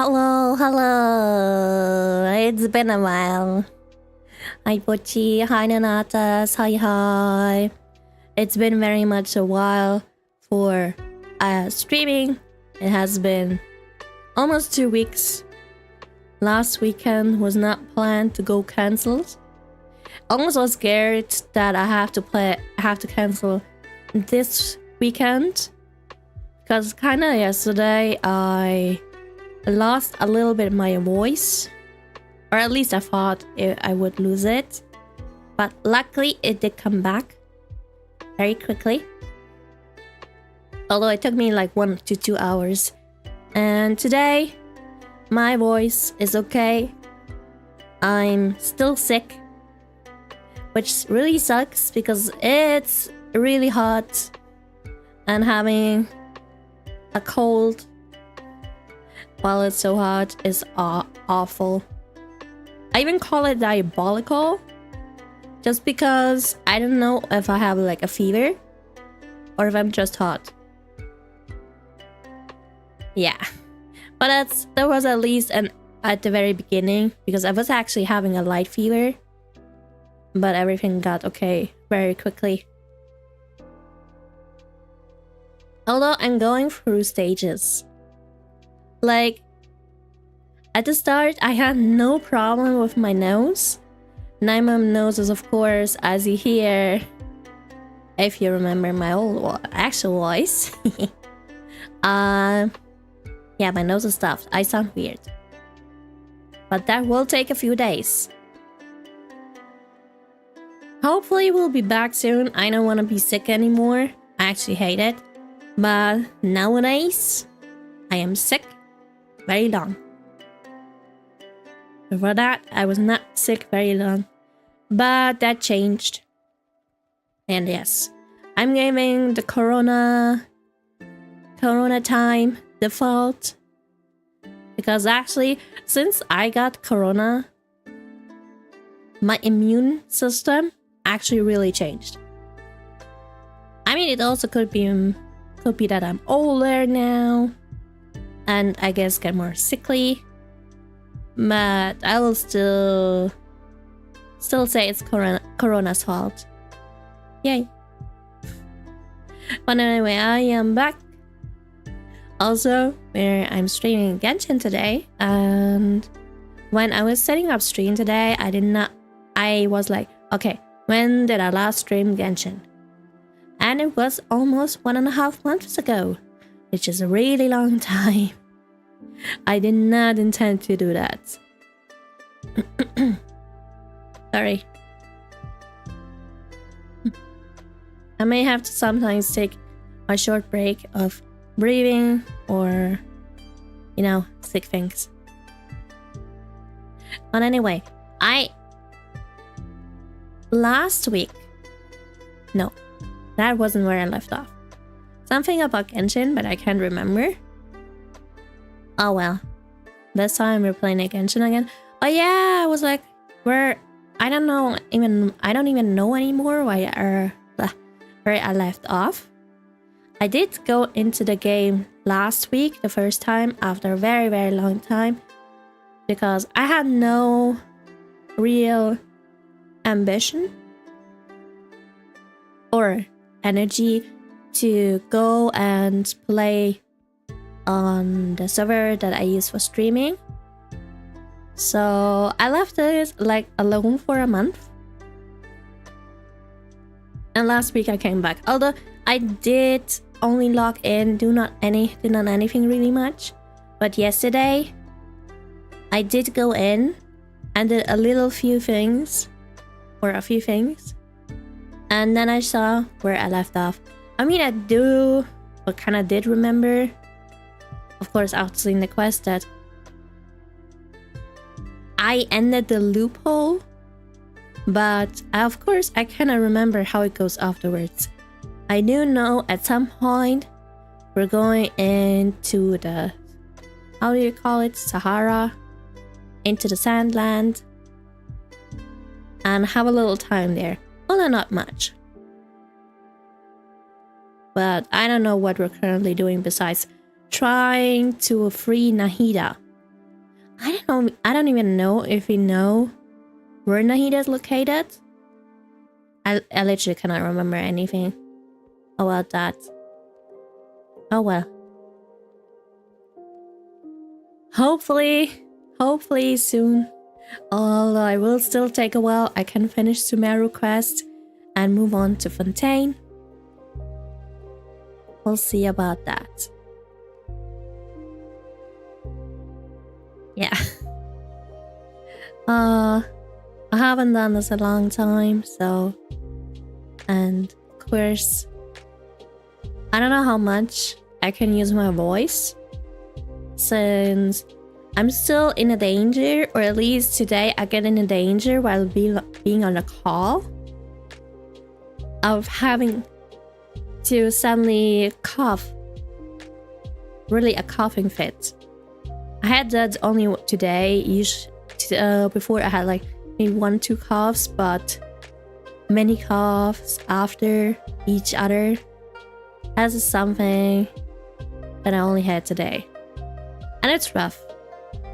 Hello, hello. It's been a while. Hi, Pochi. Hi, Nanatas. Hi. It's been very much a while for streaming. It has been almost 2 weeks. Last weekend was not planned to go cancelled. Almost was scared that I have to cancel this weekend. Because kind of yesterday I lost a little bit of my voice, or at least I thought I would lose it, but luckily it did come back very quickly, although it took me like 1 to 2 hours. And today my voice is okay. I'm still sick, which really sucks because it's really hot, and having a cold while it's so hot is awful. I even call it diabolical, just because I don't know if I have like a fever or if I'm just hot. Yeah, but there was at least at the very beginning, because I was actually having a light fever, but everything got okay very quickly. Although I'm going through stages. Like, at the start, I had no problem with my nose. Now my nose is, of course, as you hear, if you remember my actual voice. Yeah, my nose is stuffed. I sound weird. But that will take a few days. Hopefully we'll be back soon. I don't want to be sick anymore. I actually hate it. But nowadays, I am sick very long. Before that, I was not sick very long. But that changed. And yes, I'm giving the corona time default. Because actually, since I got corona, my immune system actually really changed. I mean, it also could be that I'm older now, and I guess get more sickly, but I will still say it's Corona's fault. Yay. But anyway, I am back. Also, where I'm streaming Genshin today, and when I was setting up stream today, I was like, okay, when did I last stream Genshin? And it was almost 1.5 months ago, which is a really long time. I did not intend to do that. Sorry. I may have to sometimes take a short break of breathing or, sick things. But anyway, that wasn't where I left off. Something about Genshin, but I can't remember. Oh well. This time we're playing Genshin again. Oh yeah, I was like, I don't even know anymore where I left off. I did go into the game last week, the first time, after a very, very long time, because I had no real ambition or energy to go and play on the server that I use for streaming. So I left it like alone for a month. And last week I came back. Although I did only log in, did not anything really much. But yesterday I did go in and did a few things. And then I saw where I left off. I mean, I kind of did remember, of course, after seeing the quest, that I ended the loophole. But of course, I kind of remember how it goes afterwards. I do know at some point we're going into the, how do you call it, Sahara, into the Sandland, and have a little time there. Well, not much. But I don't know what we're currently doing besides trying to free Nahida. I don't even know if we know where Nahida is located. I literally cannot remember anything about that. Oh well. Hopefully soon. Although I will still take a while, I can finish Sumeru quest and move on to Fontaine. We'll see about that. Yeah. I haven't done this a long time, so... And, of course... I don't know how much I can use my voice. Since... I'm still in a danger, or at least today I get in a danger while being on a call. Of having to suddenly cough. Really a coughing fit. I had that only today. Before I had like maybe 1-2 coughs, but many coughs after each other. That's something that I only had today. And it's rough.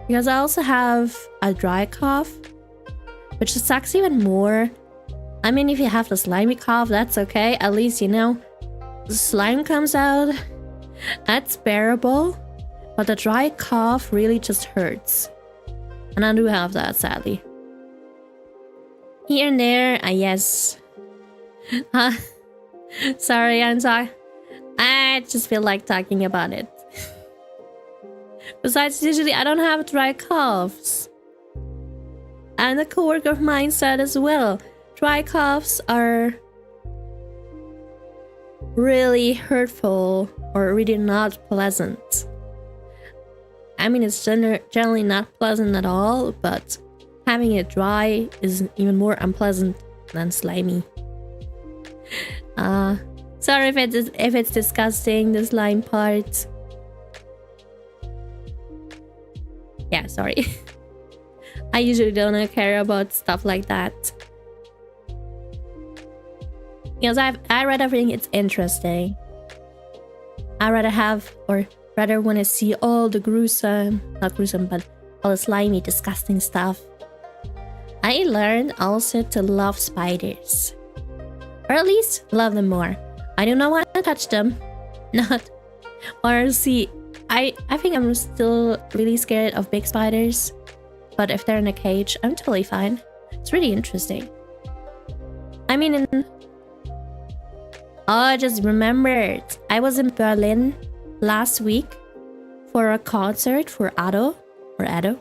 Because I also have a dry cough, which sucks even more. I mean, if you have the slimy cough, that's okay. At least, you know, the slime comes out. That's bearable. But the dry cough really just hurts. And I do have that, sadly. Here and there, yes. Sorry, I'm sorry. I just feel like talking about it. Besides, usually I don't have dry coughs. And a coworker of mine said as well, dry coughs are really hurtful or really not pleasant. I mean, it's generally not pleasant at all, but having it dry is even more unpleasant than slimy. Sorry if it's disgusting, the slime part. Yeah, sorry. I usually don't care about stuff like that. Because I rather think it's interesting. I rather want to see all the not gruesome, but all the slimy, disgusting stuff. I learned also to love spiders. Or at least love them more. I do not want to touch them. Not or see. I think I'm still really scared of big spiders. But if they're in a cage, I'm totally fine. It's really interesting. I mean, I just remembered. I was in Berlin last week for a concert for Ado. Ado.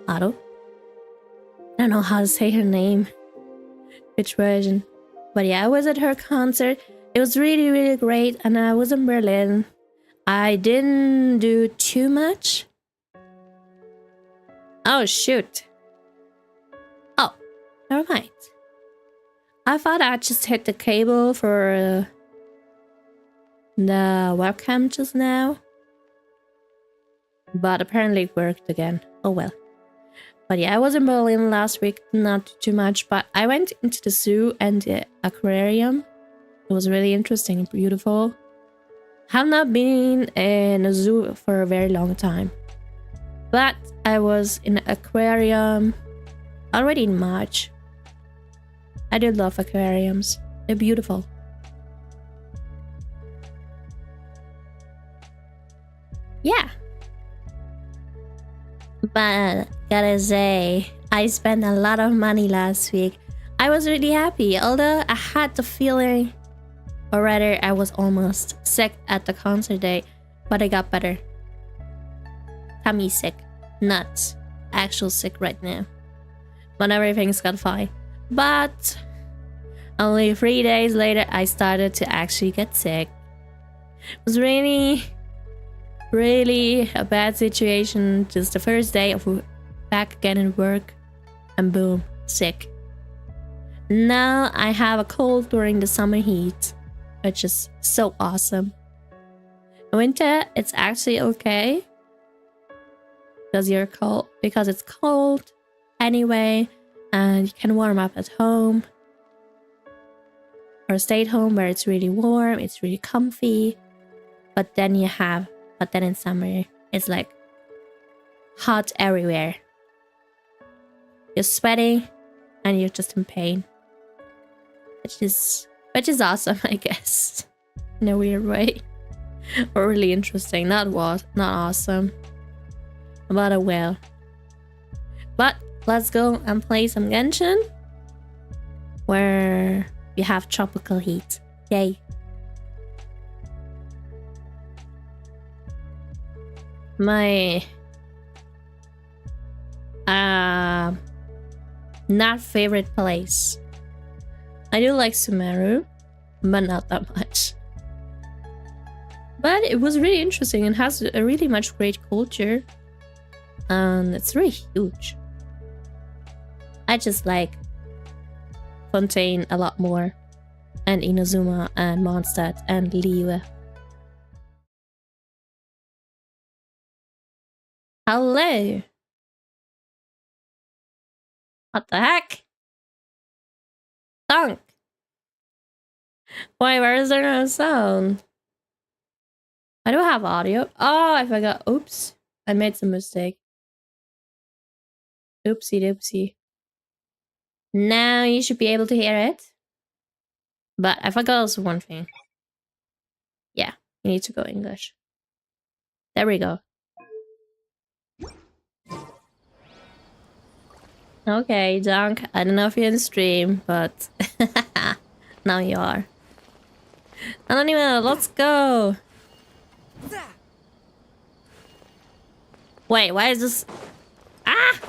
I don't know how to say her name. Which version. But yeah, I was at her concert. It was really, really great. And I was in Berlin. I didn't do too much. Oh, shoot. Oh, never mind. I thought I just hit the cable for the webcam just now. But apparently it worked again. Oh well. But yeah, I was in Berlin last week. Not too much, but I went into the zoo and the aquarium. It was really interesting and beautiful. Have not been in a zoo for a very long time. But I was in an aquarium already in March. I do love aquariums. They're beautiful. Yeah. But gotta say, I spent a lot of money last week. I was really happy, although I had the feeling, or rather I was almost sick at the concert day, but I got better. Tummy sick, not actual sick right now. But everything's got fine. But only 3 days later, I started to actually get sick. It was really a bad situation. Just the first day of back again in work, and boom, sick. Now I have a cold during the summer heat, which is so awesome. In winter, it's actually okay because it's cold anyway, and you can warm up at home or stay at home where it's really warm, it's really comfy. But then in summer, it's like hot everywhere. You're sweating and you're just in pain. Which is awesome, I guess. In a weird way. Or really interesting. Not awesome. But well. But let's go and play some Genshin. Where we have tropical heat. Yay. My not favorite place. I do like Sumeru, but not that much. But it was really interesting and has a really much great culture. And it's really huge. I just like Fontaine a lot more. And Inazuma and Mondstadt and Liyue. Hello! What the heck? Dunk! Why, where is there no sound? I don't have audio. Oh, I forgot. Oops. I made some mistake. Oopsie doopsie. Now you should be able to hear it. But I forgot also one thing. Yeah, you need to go English. There we go. Okay, Dunk. I don't know if you're in the stream, but now you are. Anyway, let's go. Wait, why is this? Ah!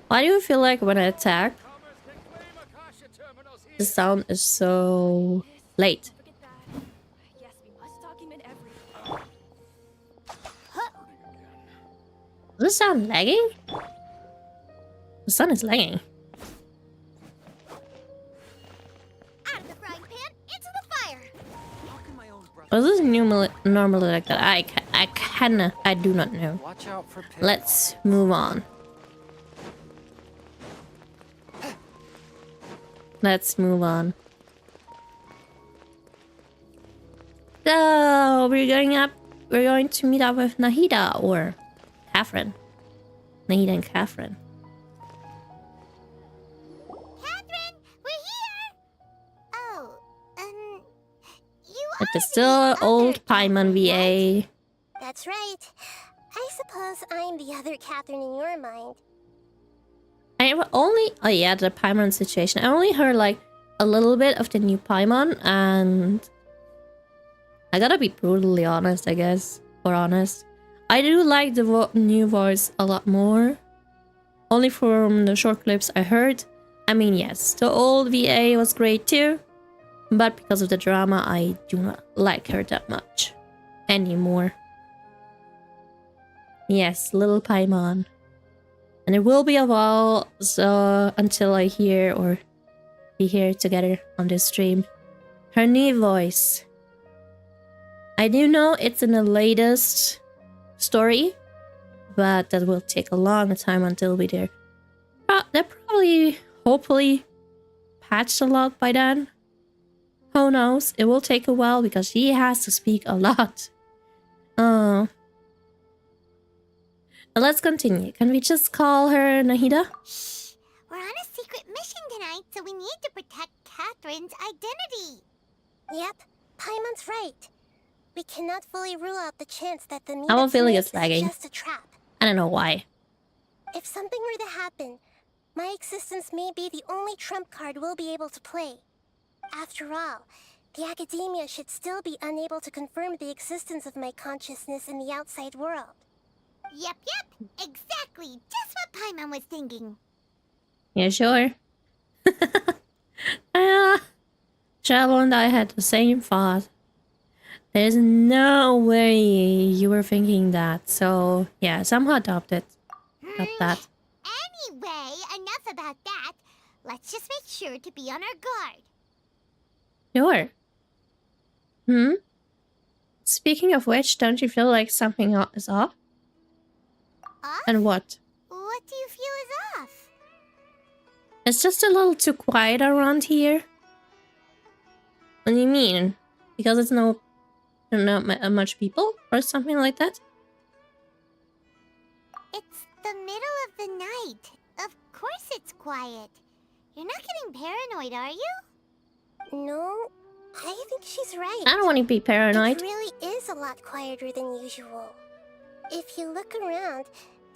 Why do you feel like when I attack, the sound is so late? Does this sound lagging? The sun is lagging. Out of the frying pan, into the fire. Was this normally like that? I do not know. Watch out for Let's move on. Let's move on. So we're going to meet up with Nahida or Catherine. Nahida and Catherine. Catherine, we're here. Oh, you With the are still the old other Paimon Catherine, VA. right? That's right. I suppose I'm the other Catherine in your mind. Oh yeah, the Paimon situation. I only heard like a little bit of the new Paimon, and I gotta be brutally honest, I guess. Or honest. I do like the new voice a lot more. Only from the short clips I heard. I mean, yes, the old VA was great too. But because of the drama, I do not like her that much anymore. Yes, little Paimon. And it will be a while so until I hear or be here together on this stream. Her new voice. I do know it's in the latest story, but that will take a long time until we're there. They're probably, hopefully, patched a lot by then. Who knows? It will take a while because she has to speak a lot. But let's continue. Can we just call her Nahida? Shh. We're on a secret mission tonight, so we need to protect Catherine's identity. Yep, Paimon's right. We cannot fully rule out the chance that the I have a feeling it's is lagging. just a trap. I don't know why. If something were to happen, my existence may be the only trump card we'll be able to play. After all, the academia should still be unable to confirm the existence of my consciousness in the outside world. Yep, exactly. Just what Paimon was thinking. Yeah, sure. Travel and I had the same thought. There's no way you were thinking that. So, yeah, somehow adopted. Adopt that. Anyway, enough about that. Let's just make sure to be on our guard. Sure. Speaking of which, don't you feel like something is off? Off? And what? What do you feel is off? It's just a little too quiet around here. What do you mean? Because it's not much people or something like that? It's the middle of the night. Of course it's quiet. You're not getting paranoid, are you? No, I think she's right. I don't want to be It paranoid. really is a lot quieter than usual. If you look around,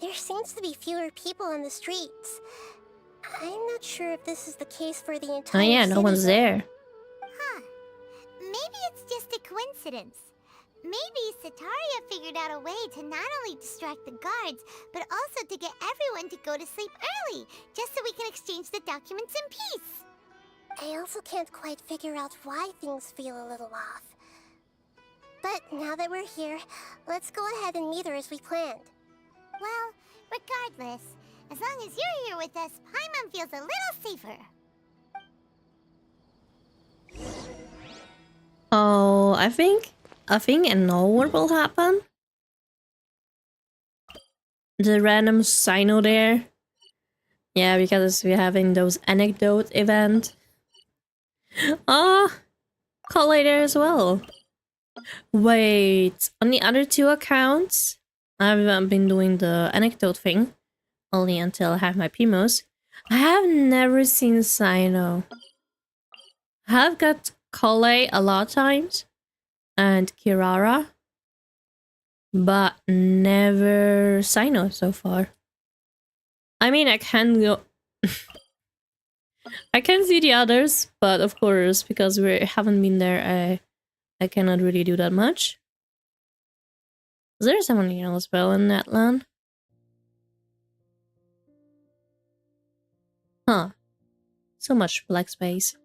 there seems to be fewer people on the streets. I'm not sure if this is the case for the Oh entire yeah, city. no one's there. Huh. Maybe it's just a coincidence. Maybe Sataria figured out a way to not only distract the guards, but also to get everyone to go to sleep early, just so we can exchange the documents in peace. I also can't quite figure out why things feel a little off. But now that we're here, let's go ahead and meet her as we planned. Well, regardless, as long as you're here with us, Paimon feels a little safer. Oh, I think I know what will happen. The random Sino there. Yeah, because we're having those anecdote event. Call later as well. Wait, on the other two accounts, I've been doing the anecdote thing only until I have my Primos. I have never seen Sino. I have got Kale a lot of times and Kirara, but never Sino so far. I mean, I can go. I can see the others, but of course, because we haven't been there, I cannot really do that much. Is there someone else well in that land? Huh. So much black space.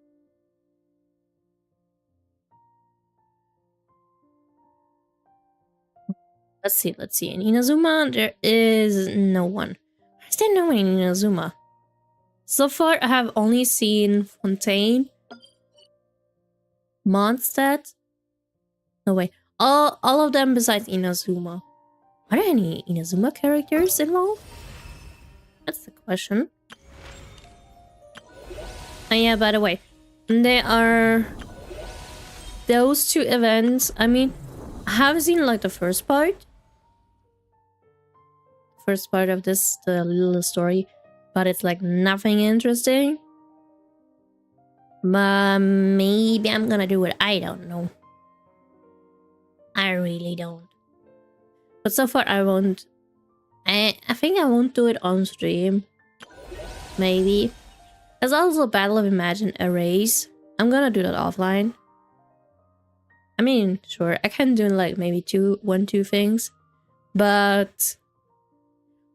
Let's see. In Inazuma, there is no one. Is there no one in Inazuma? So far, I have only seen Fontaine, Mondstadt. No way. All of them besides Inazuma. Are there any Inazuma characters involved? That's the question. Oh yeah, by the way, there are those two events. I mean, I have seen like the first part of this, the little story, but it's like nothing interesting. But maybe I'm gonna do it. I don't know. I really don't. But so far I won't. I think I won't do it on stream. Maybe. There's also Battle of Imagine Erase. I'm gonna do that offline. I mean, sure, I can do like maybe one, two things. But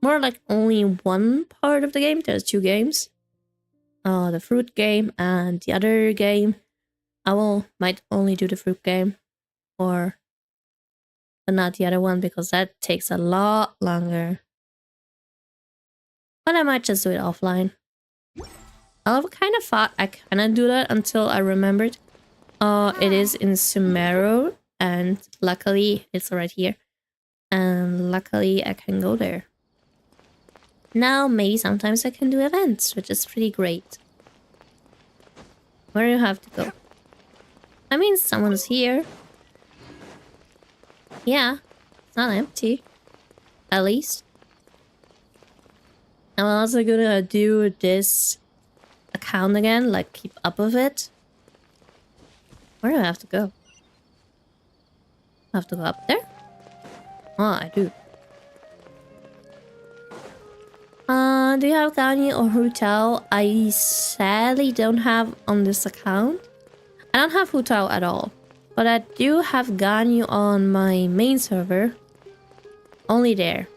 more like only one part of the game. There's two games. The fruit game and the other game. Might only do the fruit game. But not the other one because that takes a lot longer. But I might just do it offline. I kind of thought I cannot do that until I remembered. It is in Sumeru, and luckily it's right here. And luckily I can go there. Now maybe sometimes I can do events, which is pretty great. Where do you have to go? I mean, someone's here. Yeah, it's not empty. At least. I'm also gonna do this account again, like keep up with it. Where do I have to go? I have to go up there? Oh, I do. Do you have Gani or Hutao? I sadly don't have on this account. I don't have Hutao at all. But I do have Ganyu on my main server. Only there.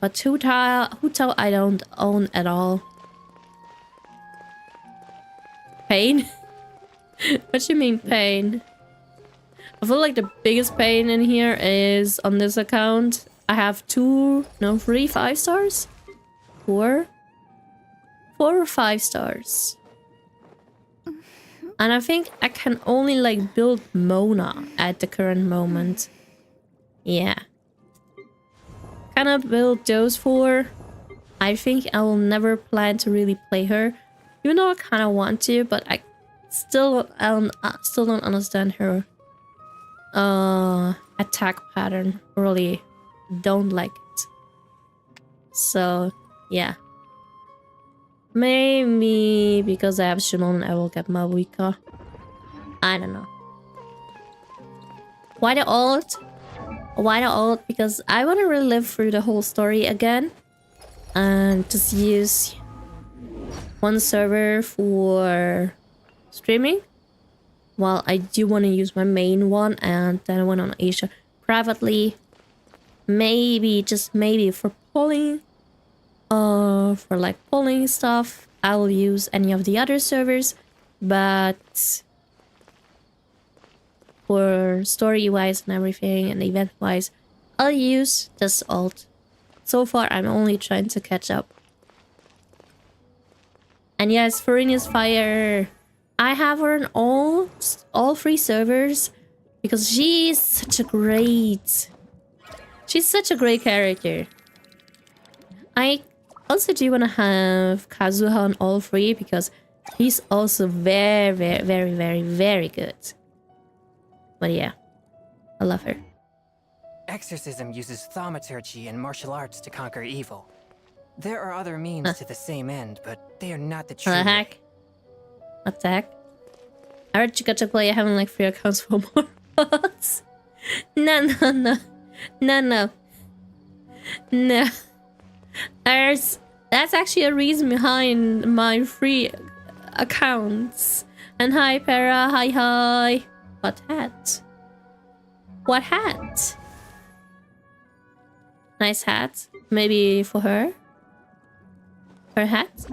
But Hutao I don't own at all. Pain? What do you mean pain? I feel like the biggest pain in here is on this account. I have 3 5 stars? 4 or 5 stars. And I think I can only like build Mona at the current moment. Yeah. Cannot build those 4. I think I will never plan to really play her. Even though I kind of want to, but I still don't understand her attack pattern. Really don't like it. So, yeah. Maybe because I have Shunon, I will get Mabuika. I don't know. Why the alt? Why the alt? Because I want to relive through the whole story again. And just use one server for streaming. While I do want to use my main one and then one on Asia privately. Maybe, just maybe for polling. For like polling stuff, I will use any of the other servers. But for story-wise and everything and event-wise, I'll use this alt. So far, I'm only trying to catch up. And yes, Farina's Fire. I have her on all 3 servers because she's such a great character. I also do want to have Kazuha on all 3 because he's also very, very, very, very, very good. But yeah, I love her. Exorcism uses thaumaturgy and martial arts to conquer evil. There are other means to the same end, but they are not the true What the heck? way. What the heck? I heard you got to play having like 3 accounts for more bots. No. That's actually a reason behind my 3 accounts. And hi Para, hi. What hat? What hat? Nice hat. Maybe for her? Her hat?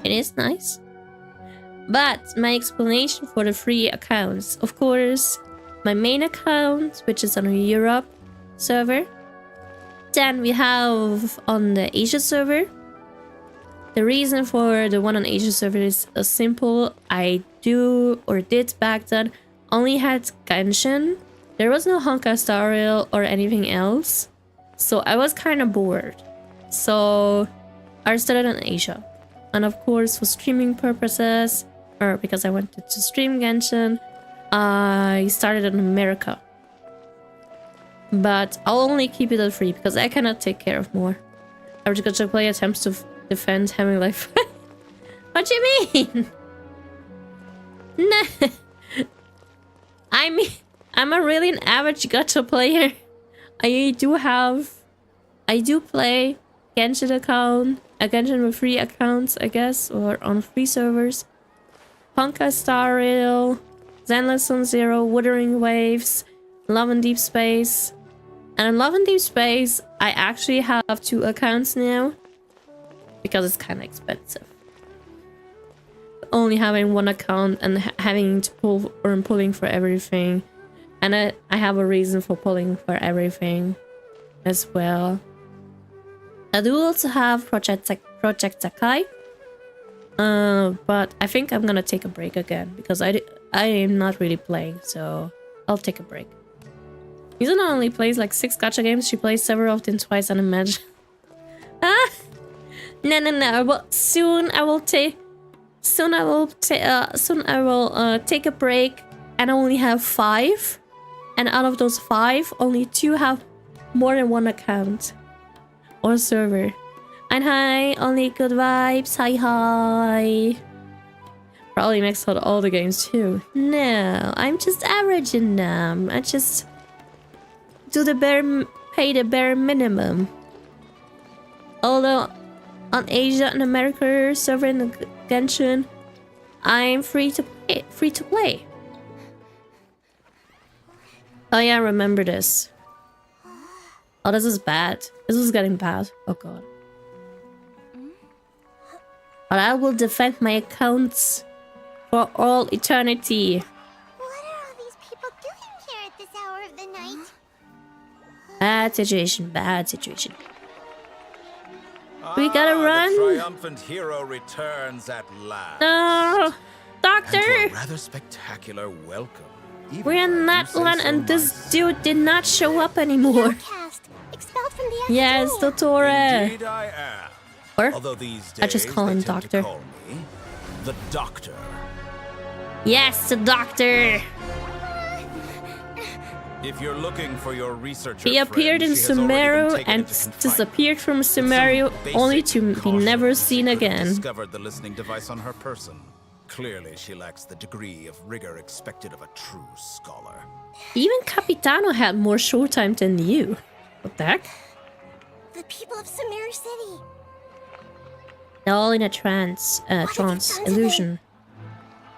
It is nice. But my explanation for the 3 accounts. Of course, my main account, which is on a Europe server. Then we have on the Asia server. The reason for the one on Asia server is simple. I did back then only had Genshin. There was no Honka Star Rail or anything else. So I was kind of bored. So I started on Asia. And of course for streaming purposes, or because I wanted to stream Genshin, I started in America. But I'll only keep it at 3 because I cannot take care of more. Average gacha player attempts to defend having life. What do you mean? Nah. I mean, I'm a really an average gacha player. I do play Genshin account, a Genshin with 3 accounts, I guess, or on 3 servers. Honka Star Rail, Zenless on Zero, Wuthering Waves, Love and Deep Space. And in Love and Deep Space, I actually have 2 accounts now. Because it's kind of expensive. Only having 1 account and having to pull or pulling for everything. And I have a reason for pulling for everything as well. I do also have Project Sakai. But I think I'm gonna take a break again because I am not really playing, so I'll take a break. Yuzuna only plays like 6 gacha games. She plays several of them twice on a match. No. Well, soon I will take a break and I only have 5. And out of those 5, only 2 have more than 1 account or server. And hi, only good vibes. Hi. Probably maxed out all the games too. No, I'm just averaging them. I just pay the bare minimum. Although on Asia and America server in the Genshin, I'm free to play. Oh yeah, I remember this. Oh, this is bad. This is getting bad. Oh god. But I will defend my accounts for all eternity. What are all these people doing here at this hour of the night? Bad situation. We gotta run. The triumphant hero returns at last. No, Doctor. And to a rather spectacular welcome. We're in Natlan and this dude did not show up anymore. Outcast, expelled from the academia. Yes, Dottore. Indeed I am. Or Although these days I just call him they tend to Doctor. call me the Doctor. Yes, the Doctor. If you're looking for your researcher He appeared friend, in she has already been Sumeru taken and into confinement. disappeared from With some Sumeru, only basic to be precautions, never she seen could have again. discovered the listening device on her person. Clearly, she lacks the degree of rigor expected of a true scholar. Even Capitano had more showtime than you. What the heck? The people of Sumeru City. They're all in a trance illusion.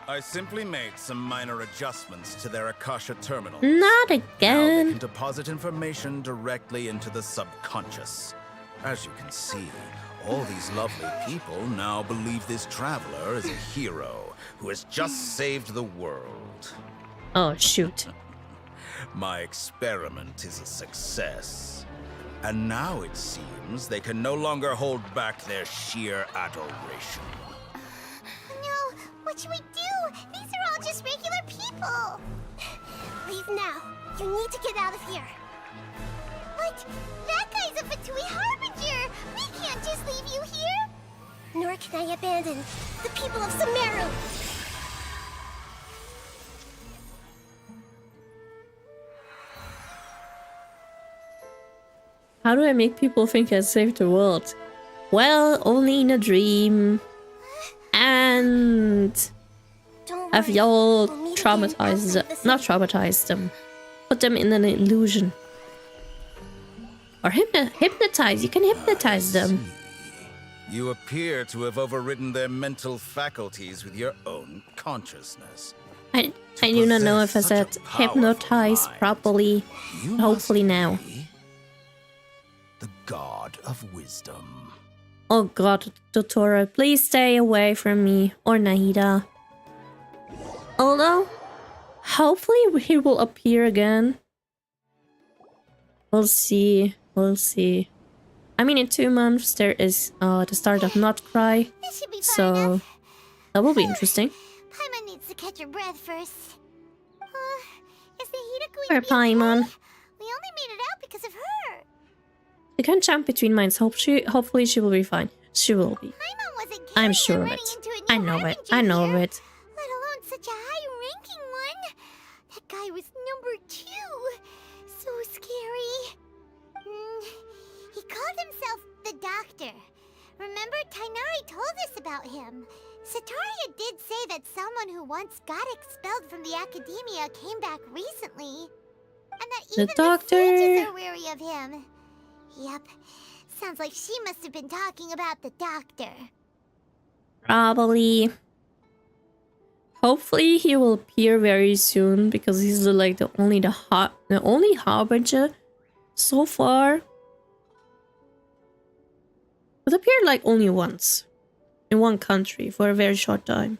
I simply made some minor adjustments to their Akasha terminals. Not Now they again. can deposit information directly into the subconscious. As you can see, all these lovely people now believe this traveler is a hero who has just saved the world. Oh, shoot. My experiment is a success. And now it seems they can no longer hold back their sheer adoration. No, what should we do? These are all just regular people. Leave now. You need to get out of here. But that guy's a Fatui Harbinger. We can't just leave you here. Nor can I abandon the people of Sumeru. How do I make people think I saved the world? Well, only in a dream. And Don't have worry. y'all We'll meet again traumatized them? outside the Not city. traumatized them. Put them in an illusion. Or hypnotize. You can hypnotize them. You appear to have overridden their mental faculties with your own consciousness. I do not know if I possess said such a powerful hypnotize mind, properly. You Hopefully must now. be the god of wisdom. Oh god, Totoro, please stay away from me. Or Nahida. Although, hopefully he will appear again. We'll see. We'll see. I mean, in 2 months there is the start of Not Cry. This should be fun So, enough. that will be interesting. Paimon needs to catch her breath first. Is Nahida going Poor to be Paimon. okay? We only made it out because of her. We can jump between minds. Hopefully she will be fine. She will be. Paimon wasn't I'm counting sure on of running it. into a new I know it. Harbinger I know here, of it. Let alone such a high-ranking one. That guy was number 2. So scary. He called himself the Doctor. Remember, Tainari told us about him. Sataria did say that someone who once got expelled from the academia came back recently. And that The even Doctor. the sages are wary of him. Yep. Sounds like she must have been talking about the Doctor. Probably. Hopefully he will appear very soon because he's like the only harbinger so far. But appeared like only once in one country for a very short time.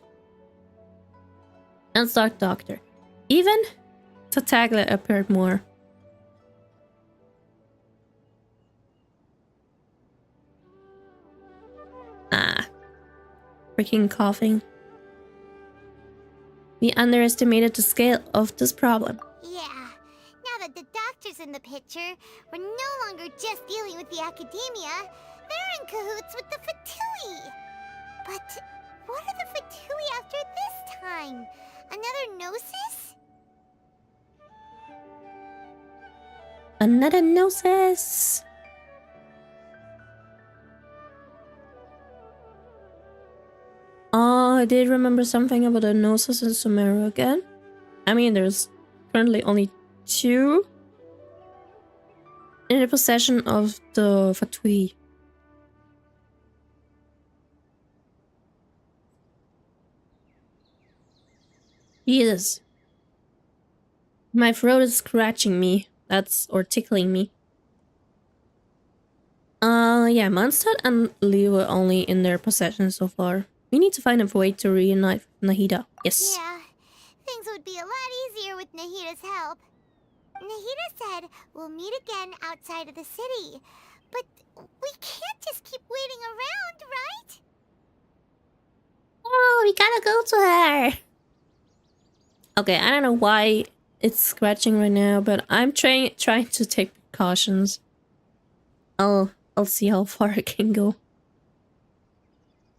And Dark Doctor. Even Tatagla appeared more. Freaking coughing. We underestimated the scale of this problem. Yeah. Now that the Doctor's in the picture, we're no longer just dealing with the academia. They're in cahoots with the Fatui. But what are the Fatui after this time? Another Gnosis? Another Gnosis! Oh, I did remember something about the Gnosis in Sumeru again. I mean, there's currently only 2 in the possession of the Fatui. Jesus. My throat is scratching me. Or tickling me. Yeah, Mondstadt and Lee were only in their possession so far. We need to find a way to reunite Nahida. Yes. Yeah. Things would be a lot easier with Nahida's help. Nahida said we'll meet again outside of the city. But we can't just keep waiting around, right? Oh, we gotta go to her. Okay, I don't know why it's scratching right now, but I'm trying to take precautions. I'll see how far I can go.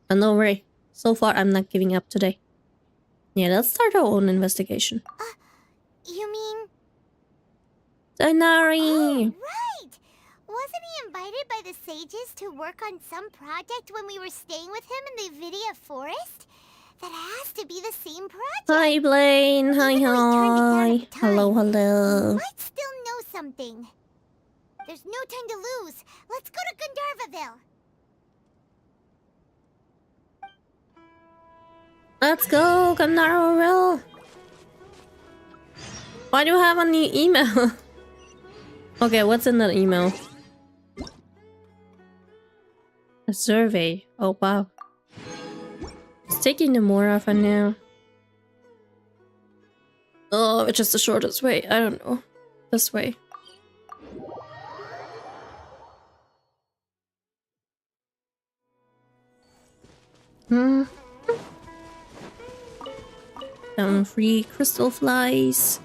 And don't worry, so far I'm not giving up today. Yeah, let's start our own investigation. You mean Tonari! Right! Wasn't he invited by the sages to work on some project when we were staying with him in the Vidia forest? That has to be the same project. Hi, Blaine. Hi, Even though he turned it down hi. at the time, Hello, He hello. might still know something. There's no time to lose. Let's go to Gandharvaville. Let's go, Gandharville. Why do you have a new email? Okay, what's in that email? A survey. Oh, wow. It's taking them more often now. Oh, it's just the shortest way. I don't know. This way. Some free crystal flies.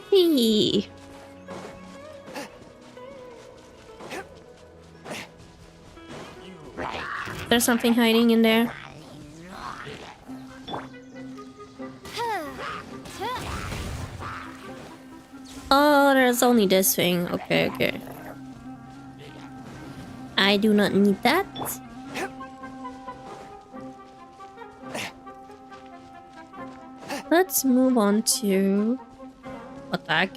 Hey. There's something hiding in there. Oh, there's only this thing. Okay, okay. I do not need that. Let's move on to attack.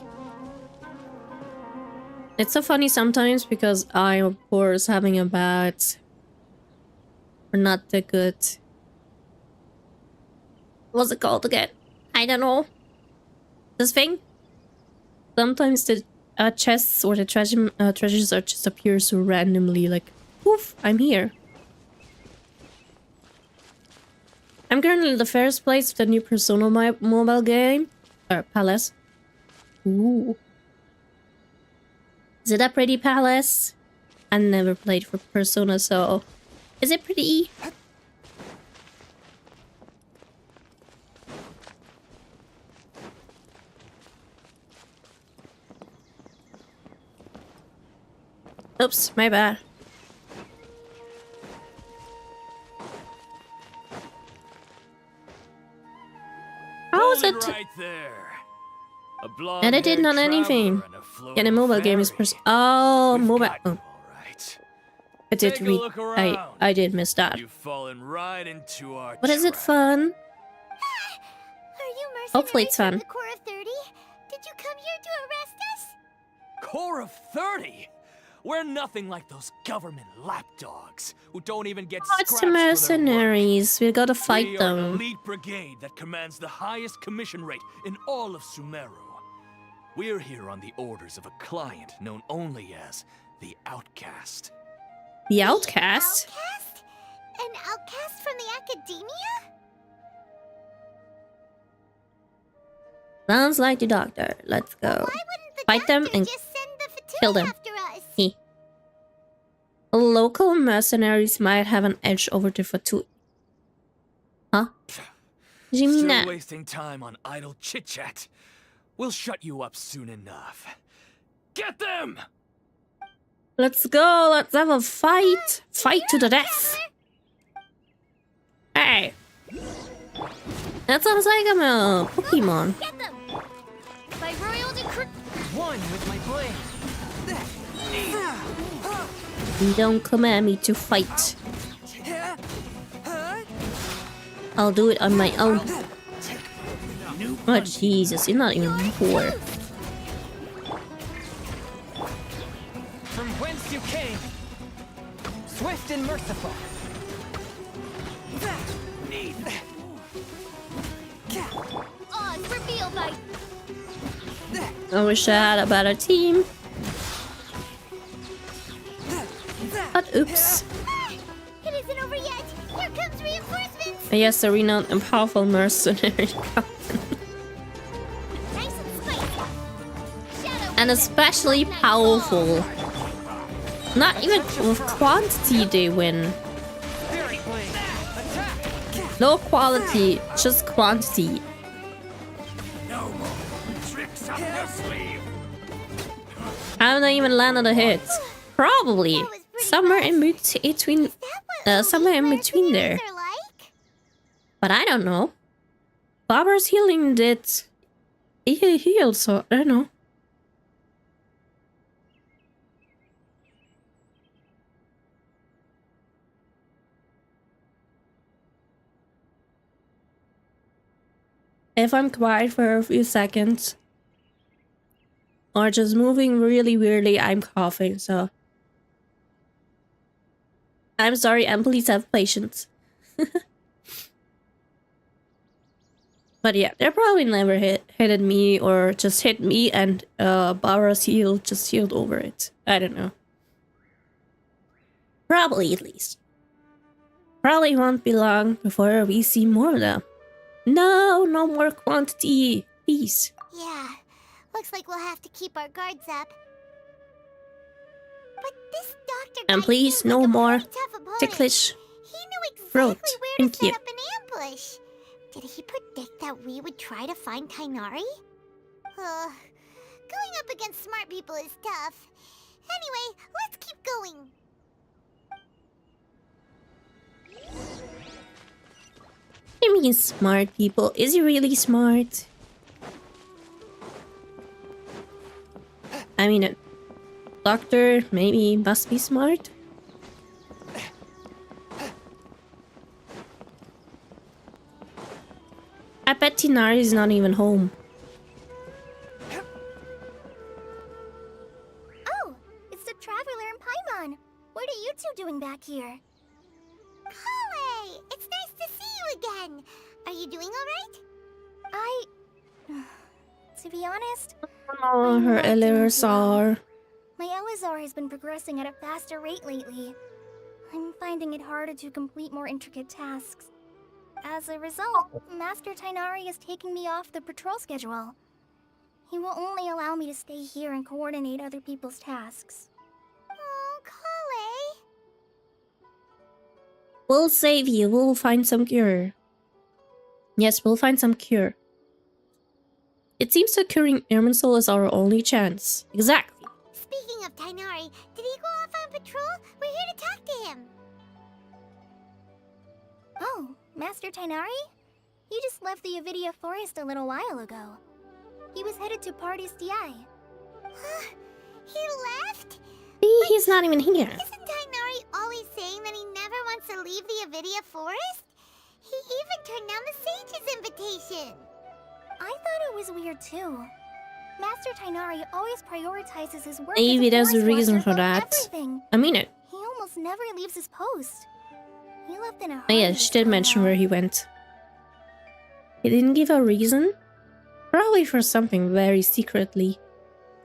It's so funny sometimes because I'm of course having a bad or not that good. What's it called again? I don't know. This thing? Sometimes the chests or the treasures are just appear so randomly, like, poof, I'm here. I'm currently in the first place of the new Persona mobile game. Palace. Ooh. Is it a pretty palace? I never played for Persona, so... Is it pretty? Oops, my bad. How is it? Right there. A And I did not anything. Yeah, the mobile game is Oh, mobile. Oh. Right. I did Take a read. look around. I did miss that. You've fallen right into our But is it trap. fun? Are you mercenaries Hopefully it's from fun. the Corps of 30? Did you come here to arrest us? Corps of 30? We're nothing like those government lapdogs who don't even get Oh, it's scraps the for their work. mercenaries. We gotta fight We are an them. elite brigade that commands the highest commission rate in all of Sumeru. We're here on the orders of a client known only as the Outcast. The outcast? Outcast? An outcast from the academia? Sounds like the doctor. Let's go. Why wouldn't the Fight them doctor and just send the kill Fatui them. after us? He. Local mercenaries might have an edge over the Fatui. Huh? What do you mean Still that? wasting time on idle chit-chat. We'll shut you up soon enough. Get them! Let's go. Let's have a fight. Fight to the death. Hey. That sounds like I'm a Pokemon. Get them! By royal decree. One with my blade. Don't command me to fight. I'll do it on my own. Oh Jesus, you're not even poor. From whence you came, swift and merciful. Oz, reveal by. I wish I had a better team. But oops. It isn't over yet. Here comes reinforcements. Yes, the renowned and powerful mercenary captain. Nice and spicy. Shadow. And especially powerful. Not even with quantity they win. Spirit blade, attack! No quality, just quantity. No more tricks up your sleeve. Haven't I even landed a hit? Probably. Somewhere in between. Somewhere in between there. Are like? But I don't know. Barbara's healing did He healed, so I don't know. If I'm quiet for a few seconds or just moving really weirdly, I'm coughing, so I'm sorry, and please have patience. But yeah, they probably never hit me or just hit me and Bara's heal just healed over it. I don't know. Probably at least. Probably won't be long before we see more of them. No, no more quantity, please. Yeah, looks like we'll have to keep our guards up. But this doctor And guy please, seems no like a more pretty tough opponent. ticklish He knew exactly throat. where Thank to set you. up an ambush. Did he predict that we would try to find Tainari? Going up against smart people is tough. Anyway, let's keep going. I mean, smart people. Is he really smart? I mean, a doctor maybe must be smart. I bet Tinari is not even home. Oh, it's the Traveler and Paimon. What are you two doing back here? Kale, it's nice to see you again. Are you doing alright? To be honest, Oh, I'm her not doing too Elizar. my Elizar has been progressing at a faster rate lately. I'm finding it harder to complete more intricate tasks. As a result, Master Tainari is taking me off the patrol schedule. He will only allow me to stay here and coordinate other people's tasks. Oh, Kale. We'll save you. We'll find some cure. Yes, we'll find some cure. It seems that curing Irminsul is our only chance. Exactly. Speaking of Tainari, did he go off on patrol? We're here to talk to him. Oh, Master Tainari? He just left the Avidia Forest a little while ago. He was headed to Party's DI. He left? See, he's not even here. Isn't Tainari always saying that he never wants to leave the Avidia Forest? He even turned down the Sage's invitation. I thought it was weird too. Master Tainari always prioritizes his work. Maybe as a there's a forest reason watcher for above that. everything. I mean it. He almost never leaves his post. He left in a hurry. Oh yeah, this she did time, mention though. where he went. He didn't give a reason? Probably for something very secretly.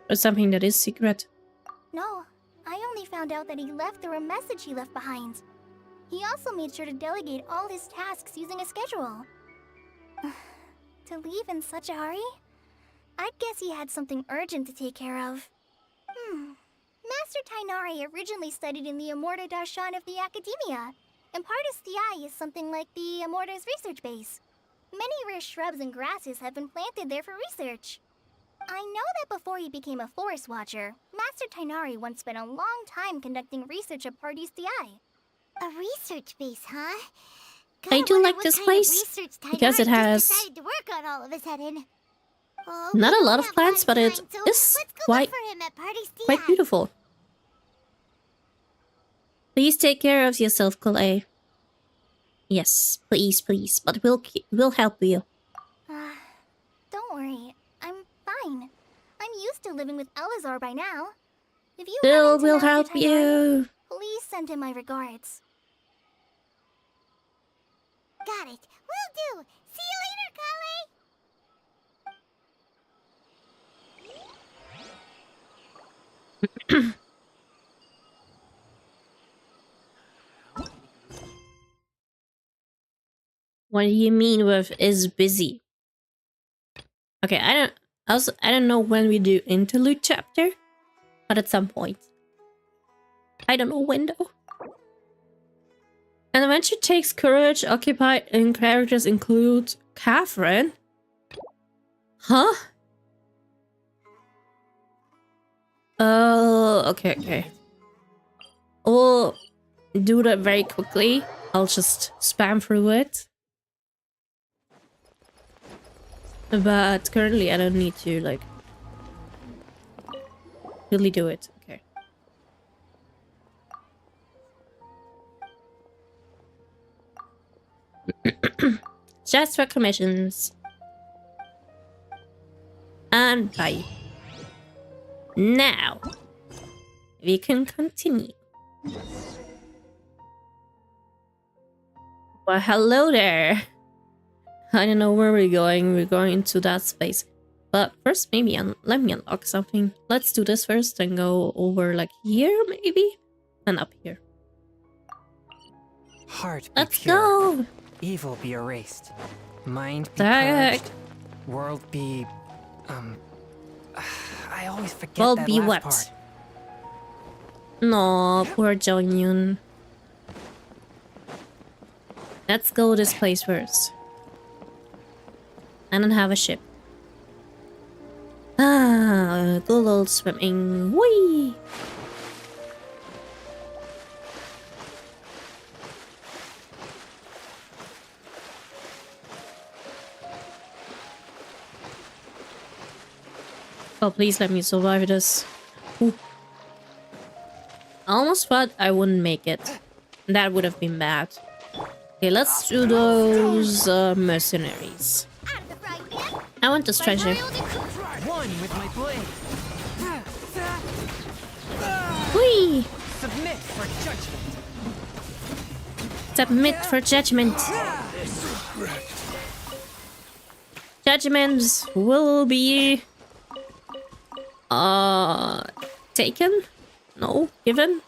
Or something that is secret. No, I only found out that he left through a message he left behind. He also made sure to delegate all his tasks using a schedule. To leave in such a hurry? I'd guess he had something urgent to take care of. Master Tainari originally studied in the Amorta Darshan of the Academia, and Partis DI is something like the Amorta's research base. Many rare shrubs and grasses have been planted there for research. I know that before he became a forest watcher, Master Tainari once spent a long time conducting research at Party's DI. A research base, huh? I do like this place because it has decided to work on all of a sudden. Oh, not we a don't lot of have plants, but it time, so is let's go quite look for him at Party's quite DI. beautiful. Please take care of yourself, Kalei. Yes, please, please. But we'll help you. Don't worry, I'm fine. I'm used to living with Elazar by now. If you Still, run into we'll Master help Tainari, you. please send him my regards. Got it. Will do. See you later, Kale. What do you mean with is busy? Okay, I don't know when we do interlude chapter, but at some point. I don't know when though. An adventure takes courage, occupied in characters include Catherine. Huh? Oh, okay. We'll do that very quickly. I'll just spam through it. But currently I don't need to like really do it. Okay. Just for commissions. And bye. Now we can continue. Well, hello there. I don't know where we're going. We're going into that space. But first, maybe let me unlock something. Let's do this first and go over like here, maybe? And up here. Heart be Let's pure. go! Evil be erased. Mind be Heck. purged. World be... I always forget World that be last what? part. No, poor Jongyun. Let's go this place first. I don't have a ship. Ah, good old swimming. Whee! Oh, please let me survive this. Ooh. I almost thought I wouldn't make it. That would have been bad. Okay, let's do those mercenaries. Out of the frying pan. I want this treasure. One with my blade. Whee! Submit for judgment. Submit for judgment. Judgments will be taken? No, given?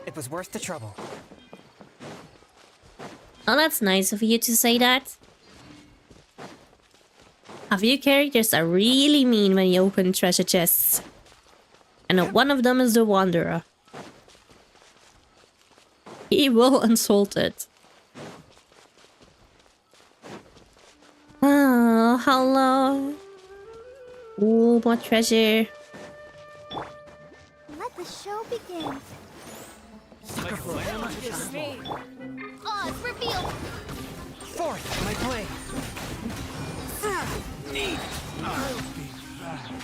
It was worth the trouble. Oh, that's nice of you to say that. A few characters are really mean when you open treasure chests. And one of them is the Wanderer. He will insult it. Oh, hello. Ooh, more treasure. Let the show begin. Oh, it's revealed. Forth, my blade. Need.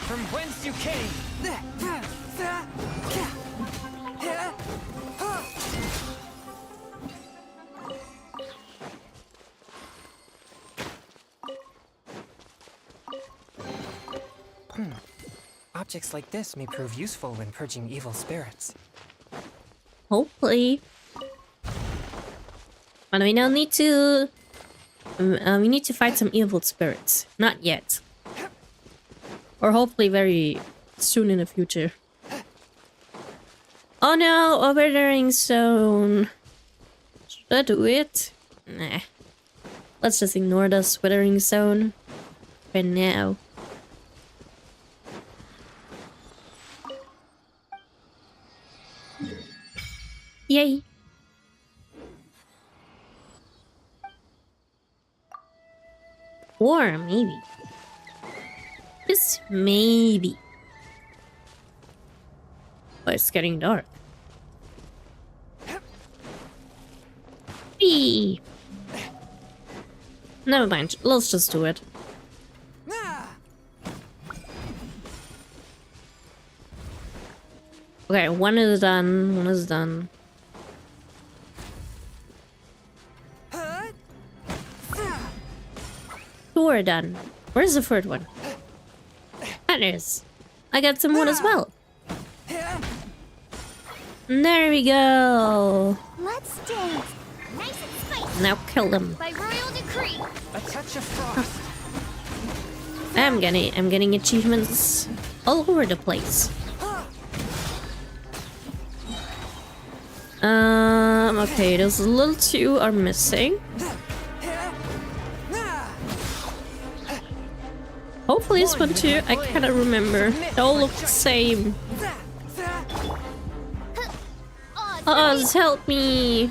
From whence you came. Objects like this may prove useful when purging evil spirits. Hopefully. But we don't need to... we need to fight some evil spirits. Not yet. Or hopefully very soon in the future. Oh no, a withering stone. Should I do it? Nah. Let's just ignore this withering stone for now. Yay! Or maybe. Just maybe. But it's getting dark. Eee. Never mind, let's just do it. Okay, one is done, one is done. Two are done. Where's the third one? That is. I got some wood as well. There we go. Let's dance. Nice and spicy. Now kill them. By royal decree. A touch of frost. I'm getting achievements all over the place. Okay, those little two are missing. Hopefully this one too, I cannot remember. They all look the same. Oz, help me!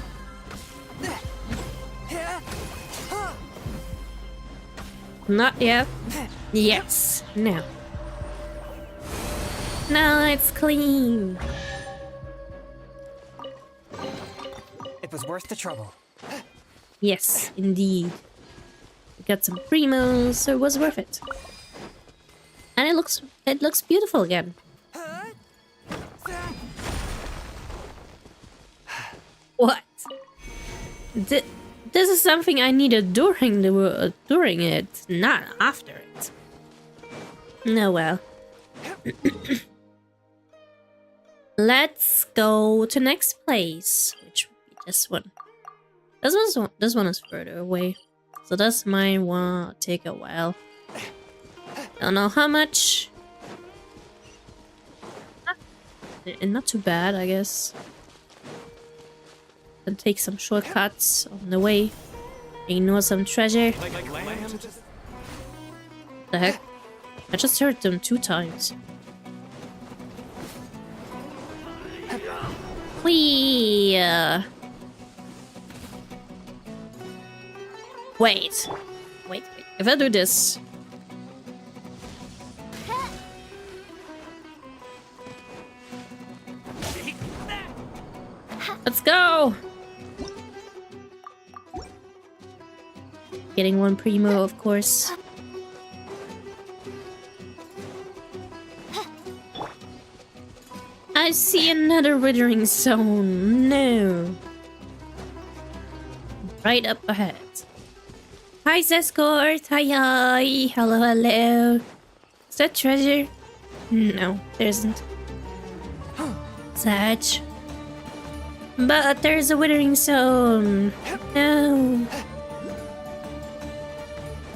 Not yet. Yes, now. Now it's clean. It was worth the trouble. Yes, indeed. We got some primos, so it was worth it. And it looks beautiful again. What? This is something I needed during it, not after it. No, well. Let's go to next place, which would be this one. This one is further away, so this might want to take a while. Don't know how much. And not too bad, I guess. Can take some shortcuts on the way. Ignore some treasure. The heck? I just heard them 2 times. Whee! Wait. If I do this... Let's go! Getting one primo, of course. I see another withering zone. No. Right up ahead. Hi, Zescort. Hi. Hello. Is that treasure? No, there isn't. Sag. But there's a withering zone. No.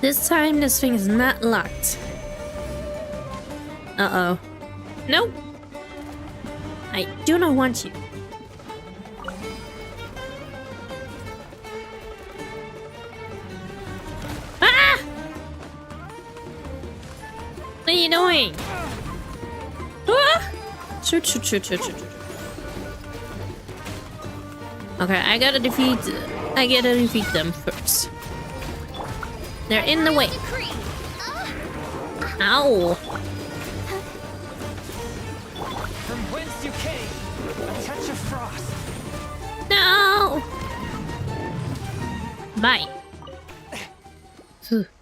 This time, this thing is not locked. Uh-oh. Nope. I do not want you. Ah! What are you doing? Ah! Shoot. Okay, I gotta defeat them first. They're in the way. Ow. From whence you came, a touch of frost. No. Bye.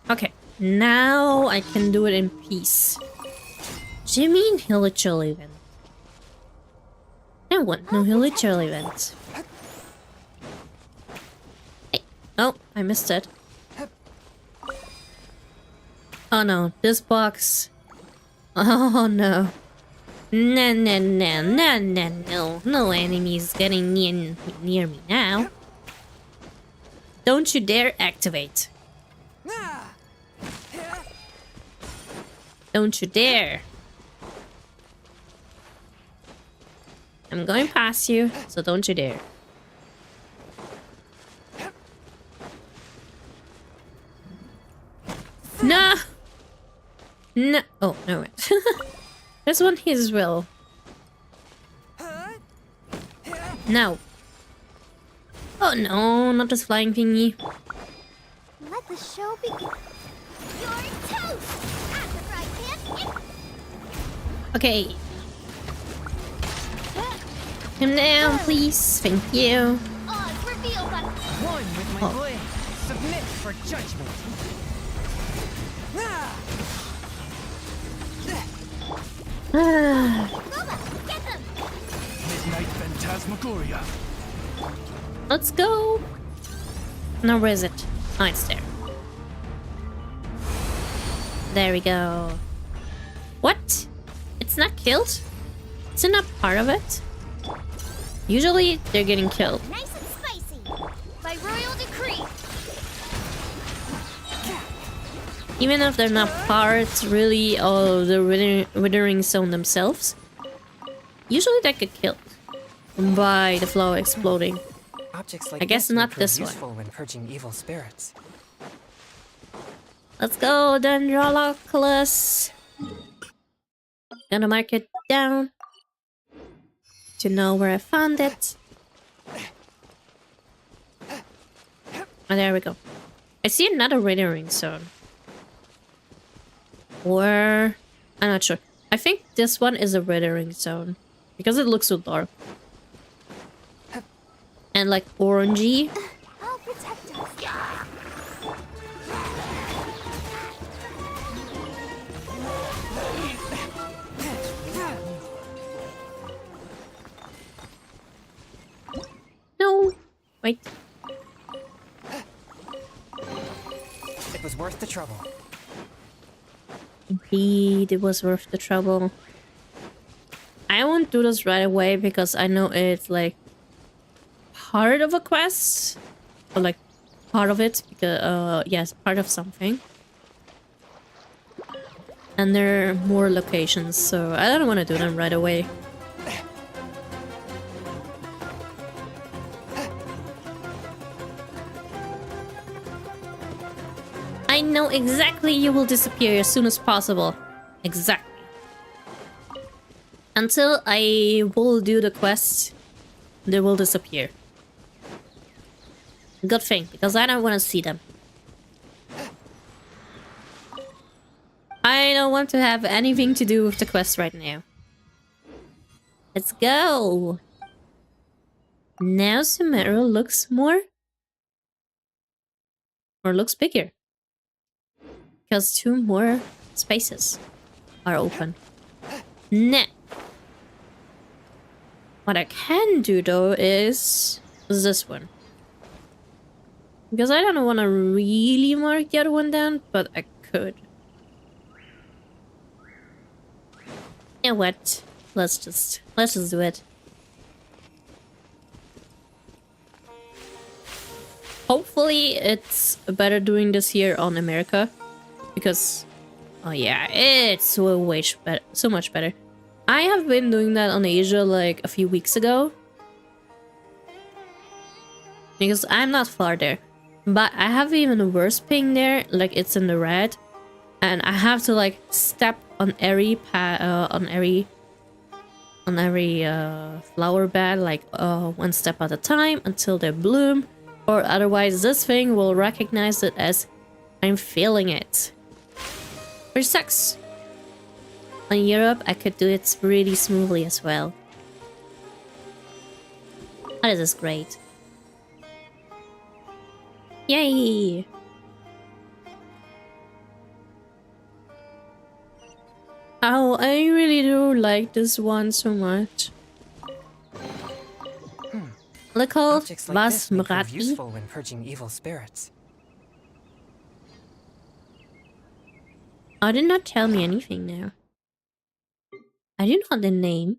Okay, now I can do it in peace. Jimmy Hill-a-Chill event. I want no Hill-a-Chill event. Hey. Oh, I missed it. Oh no, this box. Oh no. No. No enemies getting near me now. Don't you dare activate. Don't you dare. I'm going past you, so don't you dare. No! No. Oh, no, wait. This one is real. No. Oh no, not this flying thingy. Let the show begin. You're toast! At the fry pan. Okay. Him down, please. Thank you. Odds revealed by One with my blade. Submit for judgment. Loba, get them! Midnight Phantasmagoria. Let's go. No, where is it? Oh, it's there. There we go. What? It's not killed? It's not part of it? Usually, they're getting killed. Nice and spicy. By royal decree. Even if they're not parts, really, of the withering zone themselves. Usually they get killed by the flower exploding. Objects like I guess this not prove this one. useful when purging evil spirits. Let's go, Dendroloculus. Gonna mark it down to know where I found it. Oh, there we go. I see another withering zone. Or... I'm not sure. I think this one is a withering zone. Because it looks so dark. And like orangey. I'll protect us. Worth the trouble. Indeed, it was worth the trouble. I won't do this right away because I know it's like part of a quest. Or like part of it, because yes, part of something. And there are more locations, so I don't want to do them right away. I know exactly you will disappear as soon as possible. Exactly. Until I will do the quest, they will disappear. Good thing, because I don't want to see them. I don't want to have anything to do with the quest right now. Let's go! Now Sumeru looks more... or looks bigger. Because 2 more spaces are open. Nah. What I can do though is this one. Because I don't want to really mark the other one down, but I could. You know what? Let's just do it. Hopefully it's better doing this here on America. Because, oh yeah, it's so much better. I have been doing that on Asia like a few weeks ago. Because I'm not far there. But I have even a worse ping there, like it's in the red. And I have to like step on every flower bed, like 1 step at a time until they bloom. Or otherwise this thing will recognize it as I'm failing it. Which sucks. In Europe, I could do it really smoothly as well. Oh, this is great. Yay! Oh, I really do like this one so much. Look called Objects like this may prove Vasmrati. useful when purging evil spirits. Oh, did not tell me anything now. I do know the name.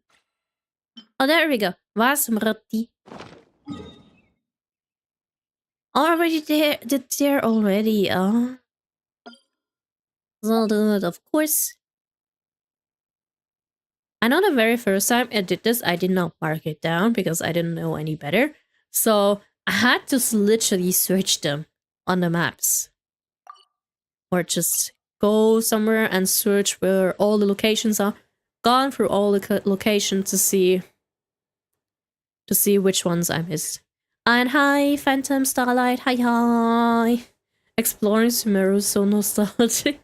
Oh, there we go. Vasmrati. Already there, there already. Oh, I'll do it, of course. I know the very first time I did this, I did not mark it down because I didn't know any better. So I had to literally search them on the maps. Or just go somewhere and search where all the locations are. Gone through all the locations to see which ones I missed. And hi, Phantom Starlight, hi. Exploring Sumeru is so nostalgic.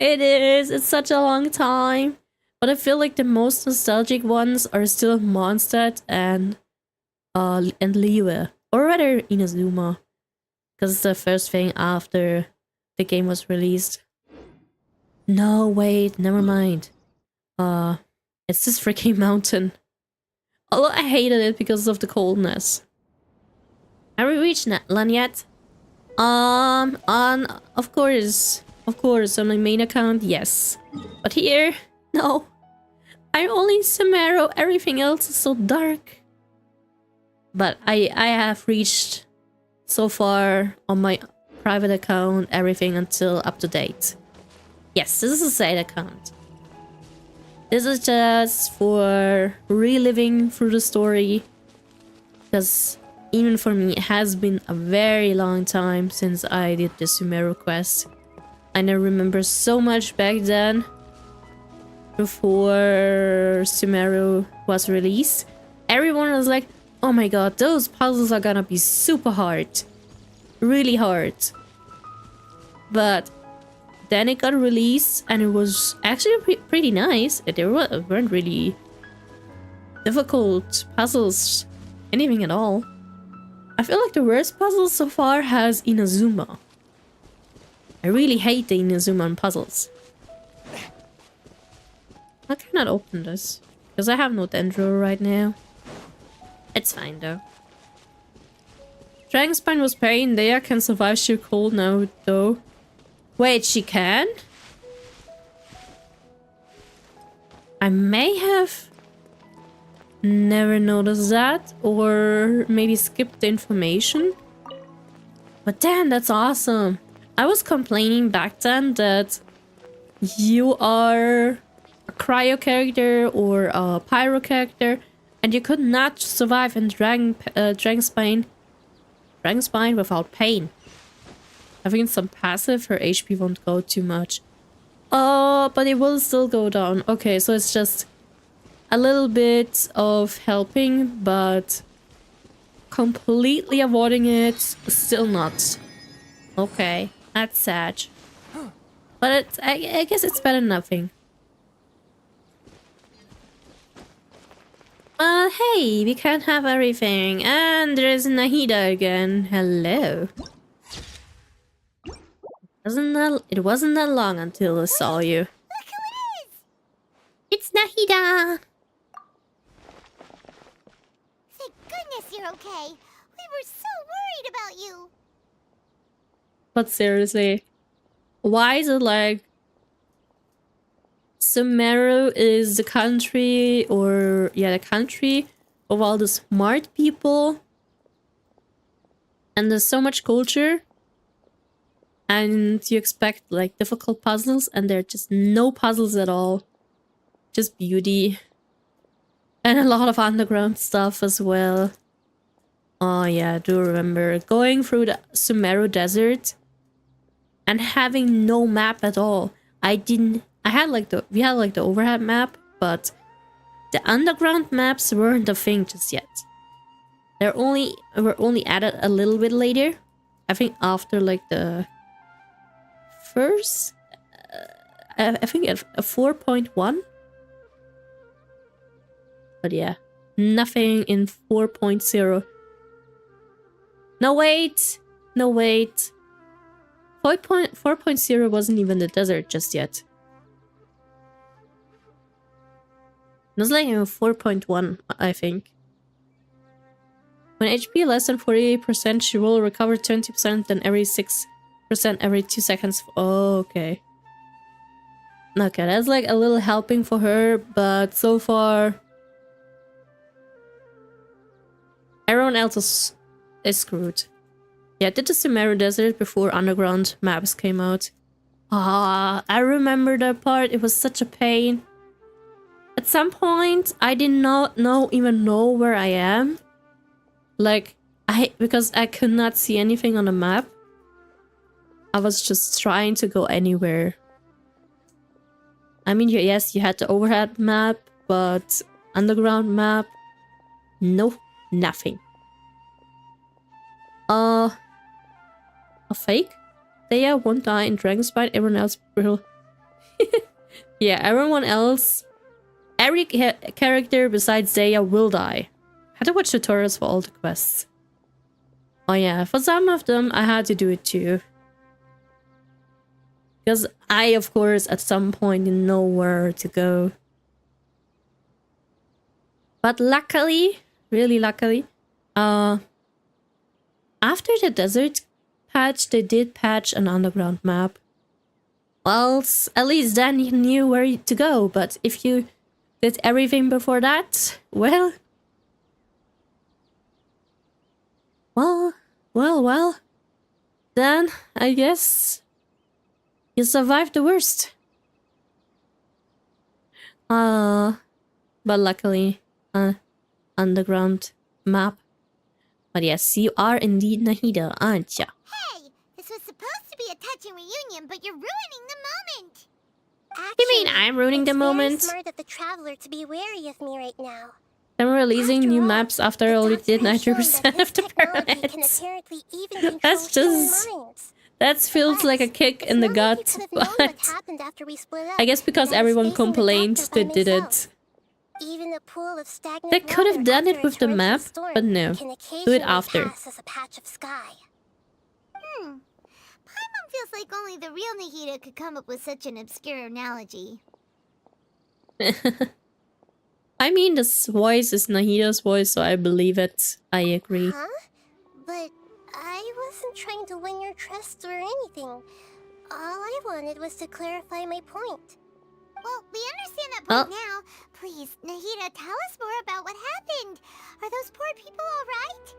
It is, it's such a long time. But I feel like the most nostalgic ones are still Mondstadt and Liyue. Or rather Inazuma. Because it's the first thing after the game was released. No, wait, never mind. It's this freaking mountain. Although I hated it because of the coldness. Have we reached Natlan yet? Of course, on my main account, yes. But here, no. I'm only in Sumeru, everything else is so dark. But I have reached so far on my private account, everything until up to date. Yes, this is a side account. This is just for reliving through the story. Because even for me, it has been a very long time since I did the Sumeru quest. And I remember so much back then, before Sumeru was released. Everyone was like, oh my god, those puzzles are gonna be super hard. Really hard. But then it got released and it was actually pretty nice. There weren't really difficult puzzles, anything at all. I feel like the worst puzzle so far has Inazuma. I really hate the Inazuma puzzles. I cannot open this because I have no Dendro right now. It's fine though. Dragonspine was pain. They can survive sheer cold now though. Wait, she can? I may have never noticed that, or maybe skipped the information. But damn, that's awesome. I was complaining back then that you are a cryo character or a pyro character and you could not survive in Dragonspine without pain. Having some passive, her HP won't go too much. Oh, but it will still go down. Okay, so it's just a little bit of helping, but completely avoiding it, still not. Okay, that's sad. But it's, I guess it's better than nothing. Hey, we can't have everything. And there's Nahida again. Hello. It wasn't that long until I saw you. Look who it is! It's Nahida! Thank goodness you're okay. We were so worried about you. But seriously, why is it like Sumeru is the country, or yeah, the country of all the smart people, and there's so much culture, and you expect like difficult puzzles, and there are just no puzzles at all, just beauty, and a lot of underground stuff as well. Oh yeah, I do remember going through the Sumeru desert and having no map at all. We had like the overhead map, but the underground maps weren't a thing just yet. Were only added a little bit later. I think after like the first, I think a 4.1. But yeah, nothing in 4.0. No wait. 4.0 wasn't even the desert just yet. It was like 4.1, I think. When HP less than 48%, she will recover 20%, then every 6% every 2 seconds. Oh, okay. Okay, that's like a little helping for her, but so far everyone else is screwed. Yeah, I did the Sumeru Desert before underground maps came out. Ah, I remember that part. It was such a pain. At some point, I did not even know where I am. Like, because I could not see anything on the map. I was just trying to go anywhere. I mean, yes, you had the overhead map, but underground map, no, nothing. A fake? Thea won't die in Dragonspine, everyone else will. Yeah, everyone else, every character besides Thea will die. I had to watch tutorials for all the quests. Oh yeah, for some of them I had to do it too. Because I, of course, at some point didn't know where to go. But luckily, really luckily, after the desert patch, they did patch an underground map. Well, at least then you knew where to go, but if you did everything before that, well, then I guess you survived the worst. But luckily, underground map. But yes, you are indeed Nahida, aren't ya? Hey, this was supposed to be a touching reunion, but you're ruining the moment. You mean I'm ruining the moment? It's very smart of the traveler to be wary of me right now. I'm releasing After new all, maps after I the already doctor did has shown 90% that of the this technology can pyramids. apparently even control That's human just... minds. That feels like a kick in the It's not like gut, you could have known what but happened after we split up, I guess because and I was everyone facing the complained doctor they by did myself. it. Even the pool of stagnant They could have water done it after a with the torrential map, storm but no. can Do it occasionally after. pass as a patch of sky. Paimon feels like only the real Nahida could come up with such an obscure analogy. I mean, this voice is Nahida's voice, so I believe it. I agree. Huh? But I wasn't trying to win your trust or anything. All I wanted was to clarify my point. Well, we understand that point now. Please, Nahida, tell us more about what happened. Are those poor people alright?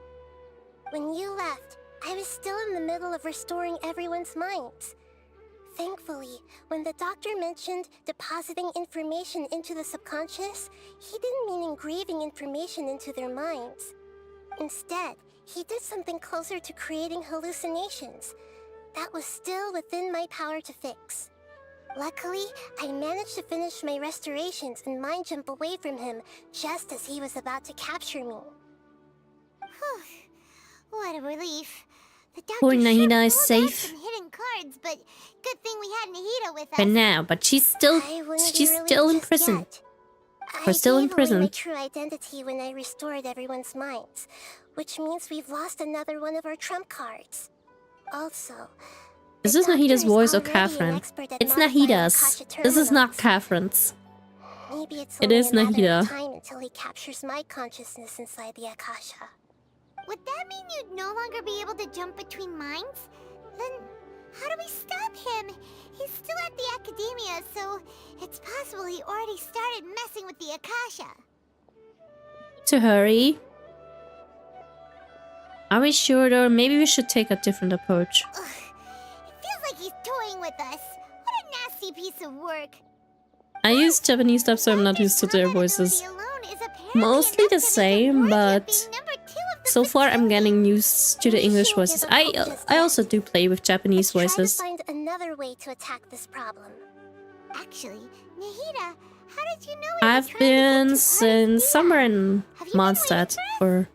When you left, I was still in the middle of restoring everyone's minds. Thankfully, when the doctor mentioned depositing information into the subconscious, he didn't mean engraving information into their minds. Instead, he did something closer to creating hallucinations. That was still within my power to fix. Luckily, I managed to finish my restorations and mind jump away from him just as he was about to capture me. What a relief. The doctor Poor Nahida is pulled out safe some hidden cards, but good thing we had Nahida with us. for now, but she's still I wouldn't be she's relieved still in just prison. yet. We're still in I gave away my prison. true identity when I restored everyone's minds, which means we've lost another one of our trump cards. Also, Is the this Nahida's doctor voice or already an Catherine? expert at It's modifying Nahida's. Akasha This is not terminals. Catherine's. Maybe it's It only is a matter Nahida. of time until he captures my consciousness inside the Akasha. Would that mean you'd no longer be able to jump between minds? Then how do we stop him? He's still at the academia, so it's possible he already started messing with the Akasha. To hurry. Are we sure though? Maybe we should take a different approach. Ugh, it feels like he's toying with us. What a nasty piece of work. I use Japanese dub, so I'm not used to their voices. Mostly the same, but so far I'm getting used to the English voices. I also do play with Japanese voices. Try to find another way to attack this problem. Actually, Nahida, how did you know I've been since somewhere in Mondstadt for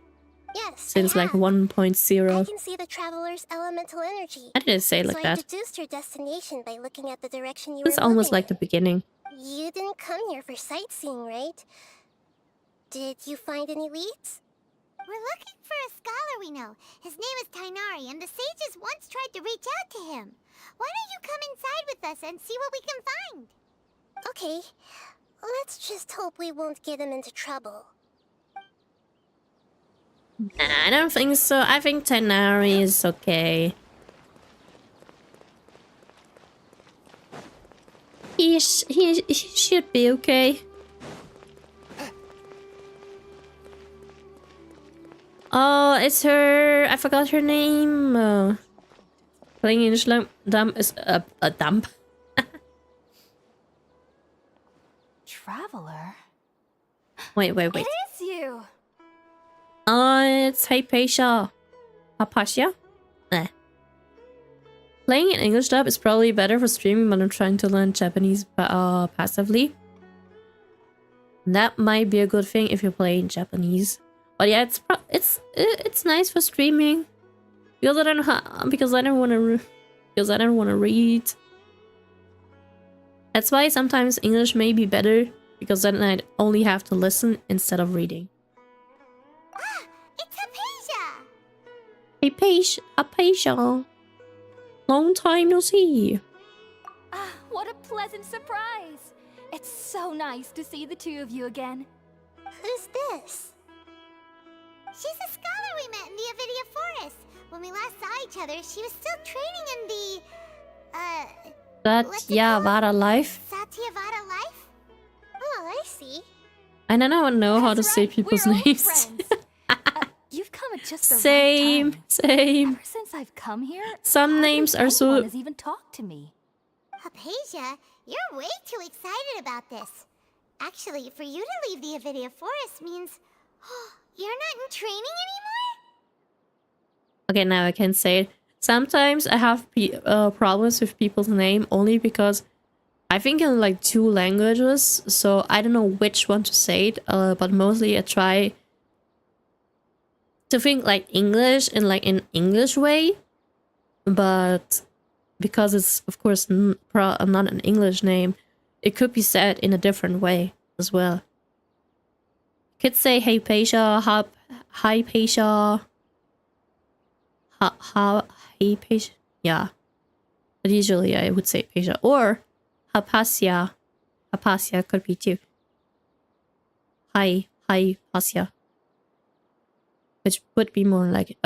Yes, since I like have. 1.0. I can see the traveler's elemental energy. I didn't say it like So I that. deduced your destination by looking at the direction you It's were almost moving like the beginning. in. You didn't come here for sightseeing, right? Did you find any leads? We're looking for a scholar we know. His name is Tainari, and the sages once tried to reach out to him. Why don't you come inside with us and see what we can find? Okay, let's just hope we won't get him into trouble. Nah, I don't think so. I think Tainari is okay. He should be okay. Oh, it's her. I forgot her name. Playing English dump is a dump. Traveler? Wait. It is you! Oh, it's Hypatia. Hypatia? Nah. Playing in English dub is probably better for streaming when I'm trying to learn Japanese passively. That might be a good thing if you play in Japanese. But yeah, it's nice for streaming because I don't want to read. That's why sometimes English may be better because then I'd only have to listen instead of reading. Ah, it's Hypatia! Hypatia. Long time no see. Ah, what a pleasant surprise! It's so nice to see the two of you again. Who's this? She's a scholar we met in the Avidia Forest. When we last saw each other, she was still training in the, Satyavada life. Satyavada life? Oh, I see. I don't know how to That's say right, people's we're old names. friends. You've come at just the right Same, time. same. Ever since I've come here, Some hardly names are anyone so. has even talked to me. Hypatia, you're way too excited about this. Actually, for you to leave the Avidia Forest means... you're not in training anymore? Okay, now I can say it. Sometimes I have problems with people's name only because I think in like 2 languages, so I don't know which one to say it. But mostly I try to think like English in like an English way, but because it's of course not an English name, it could be said in a different way as well. Could say Hypatia, Hypatia, Hypatia, yeah. But usually I would say Hypatia or Hypatia. Hypatia could be too. Hypatia, which would be more like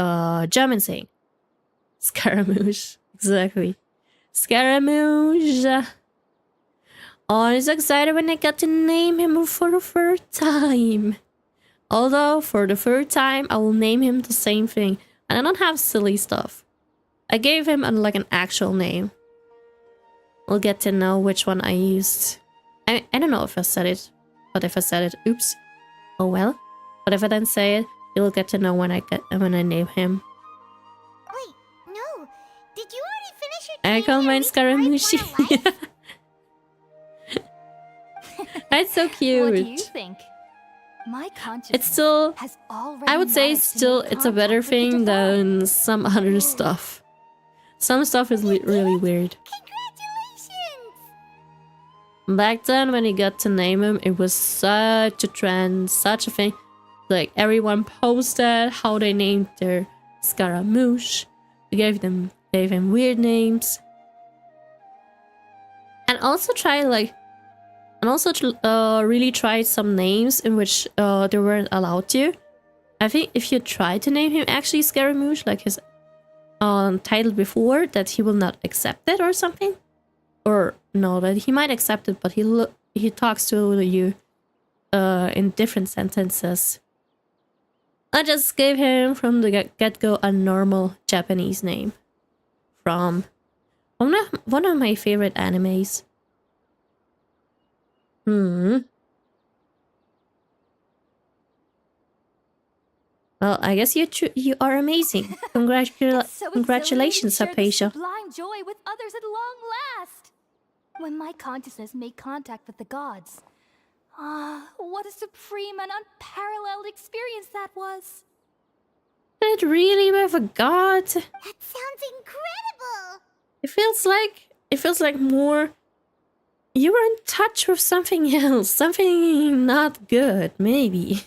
German saying. Scaramouche, exactly. Scaramouche. Oh, I'm so excited when I got to name him for the third time. Although, for the third time, I will name him the same thing. And I don't have silly stuff. I gave him like an actual name. We'll get to know which one I used. I don't know if I said it. But if I said it, oops. Oh well. But if I didn't say it, you'll get to know when I name him. Wait, no. Did you already finish your I training call and mine reach the right Scaramucci. point That's so cute. What do you think? My consciousness It's still, has already I would say managed to still, make it's a better contact with the thing divine. than some other stuff. Some stuff is really weird. Congratulations! Back then, when you got to name him, it was such a trend, such a thing. Like, everyone posted how they named their Scaramouche. They gave him weird names. And also really tried some names in which they weren't allowed to. I think if you try to name him actually Scaramouche, like his title before, that he will not accept it or something. Or no, that he might accept it, but he talks to you in different sentences. I just gave him from the get-go a normal Japanese name from one of my favorite animes. Well, I guess you are amazing. It's so Congratulations, exhilarating to share Hypatia. this sublime joy with others at long last. When my consciousness made contact with the gods. What a supreme and unparalleled experience that was. It really with a god. That sounds incredible! It feels like more. You were in touch with something else, something not good, maybe.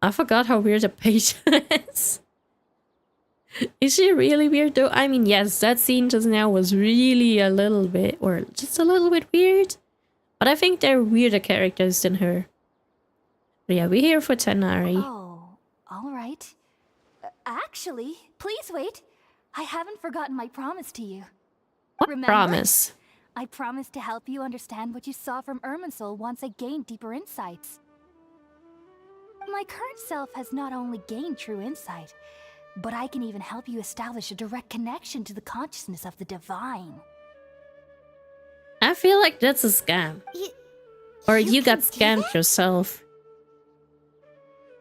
I forgot how weird Hypatia is. Is she really weird though? I mean, yes, that scene just now was really a little bit, or just a little bit weird. But I think they're weirder characters than her. But yeah, we're here for Tanari. Oh, all right. Actually, please wait. I haven't forgotten my promise to you. What Remember? promise? I promised to help you understand what you saw from Irminsul once I gained deeper insights. My current self has not only gained true insight, but I can even help you establish a direct connection to the consciousness of the divine. I feel like that's a scam. Or you got scammed yourself.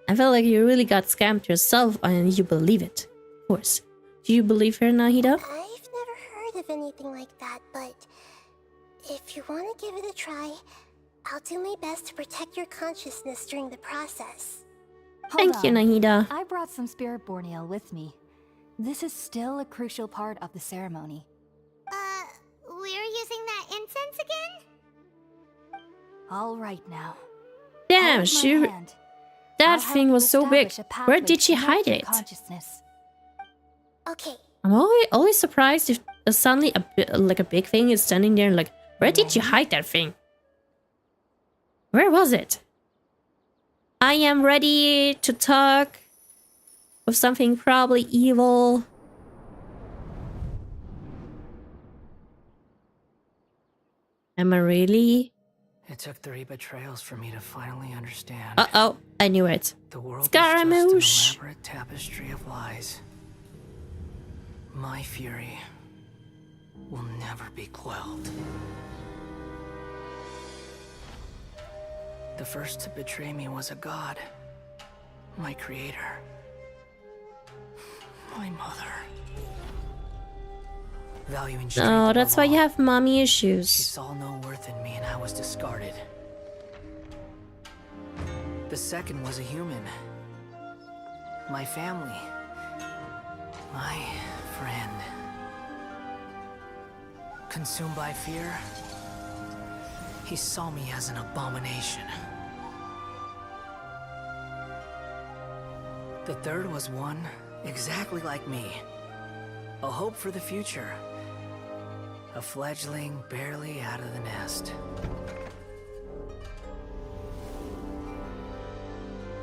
I feel like you really got scammed yourself and you believe it. Of course. Do you believe her, Nahida? I've never heard of anything like that, but if you want to give it a try, I'll do my best to protect your consciousness during the process. Thank you, Nahida. I brought some spirit borneal with me. This is still a crucial part of the ceremony. We're using that incense again? All right now. Damn, Hold my hand. that I'll help thing you was so big. establish a Where pathway did she to hide connect your it? consciousness. Okay, I'm always surprised if suddenly a big thing is standing there and like, where did you hide that thing? Where was it? I am ready to talk with something probably evil. Am I really? It took 3 betrayals for me to finally understand. Uh-oh, I knew it. The world Scaramouche. is just an elaborate tapestry of lies. My fury will never be quelled. The first to betray me was a god. My creator. My mother. Valuing strength Oh, above that's why you all, have mommy she issues. saw no worth in me and I was discarded. The second was a human. My family. My friend. Consumed by fear, he saw me as an abomination. The third was one exactly like me. A hope for the future. A fledgling barely out of the nest.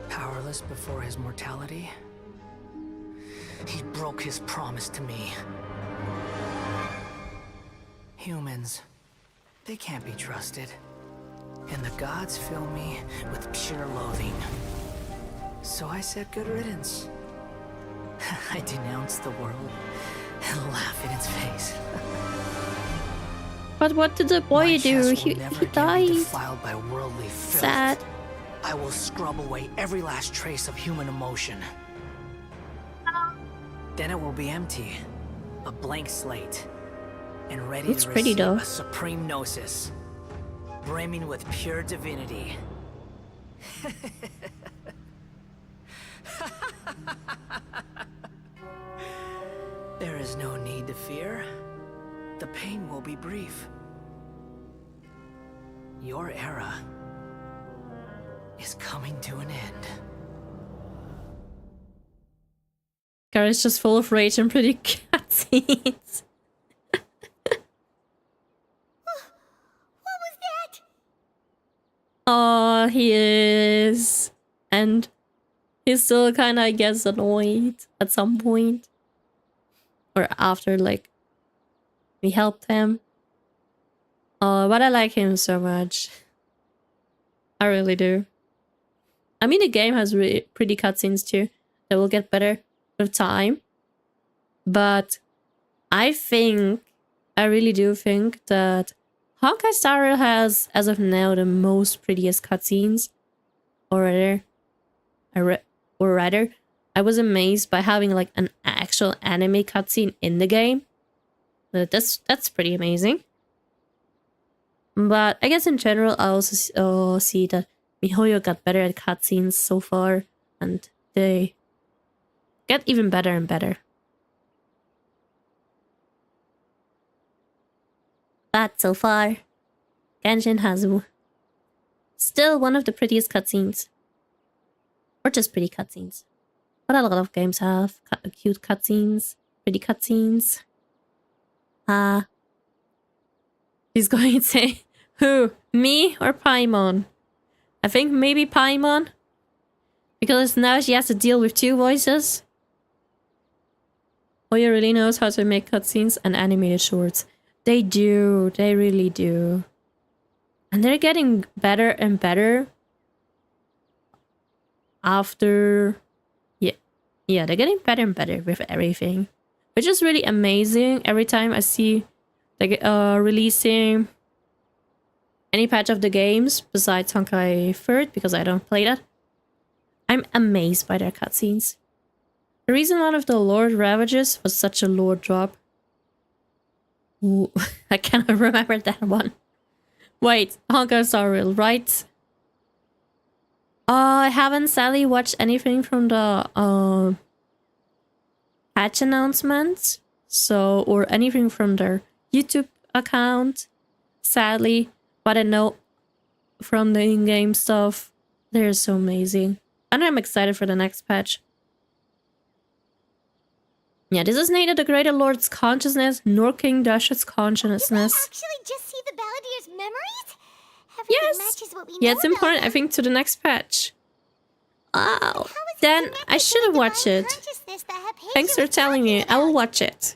Powerless before his mortality, he broke his promise to me. Humans, they can't be trusted. And the gods fill me with pure loathing. So I said good riddance. I denounce the world and laugh in its face. But what did the boy My do? chest will He never again be died. defiled by worldly filth. Sad. I will scrub away every last trace of human emotion. Then it will be empty, a blank slate, and ready Looks to pretty, receive though. a supreme gnosis, brimming with pure divinity. There is no need to fear. The pain will be brief. Your era is coming to an end. Gary's just full of rage and pretty cutscenes. What was that? Oh, he is. And he's still kind of, I guess, annoyed at some point. Or after, like, we helped him. Oh, but I like him so much. I really do. I mean, the game has really pretty cutscenes too. They will get better with time. But I really do think that Honkai Star Rail has, as of now, the most prettiest cutscenes. Or rather, I was amazed by having like an actual anime cutscene in the game. That's pretty amazing. But I guess in general, I also see that MiHoYo got better at cutscenes so far, and they get even better and better. But so far, Genshin has still one of the prettiest cutscenes. Or just pretty cutscenes. But a lot of games have cute cutscenes, pretty cutscenes. He's going to say, who? Me or Paimon? I think maybe Paimon. Because now she has to deal with two voices. Hoya really knows how to make cutscenes and animated shorts. They do. They really do. And they're getting better and better. After... Yeah, they're getting better and better with everything. Which is really amazing. Every time I see they releasing any patch of the games besides Honkai 3rd, because I don't play that, I'm amazed by their cutscenes. The reason one of the Lord Ravages was such a lore drop. Ooh, I cannot remember that one. Wait, Honkai Star Rail, right? I haven't sadly watched anything from the patch announcements, so, or anything from their YouTube account, sadly. But I know from the in-game stuff, they're so amazing. And I'm excited for the next patch. Yeah, this is neither the Greater Lord's consciousness nor King Dash's consciousness. Did we actually just see the Balladeer's memories? Everything Yes. matches what we Yeah, know it's about important, I him. think, to the next patch. Oh, How is it then connected I to should the have watched divine it. consciousness that Hypatia Thanks for was telling me. talking I will about? watch it.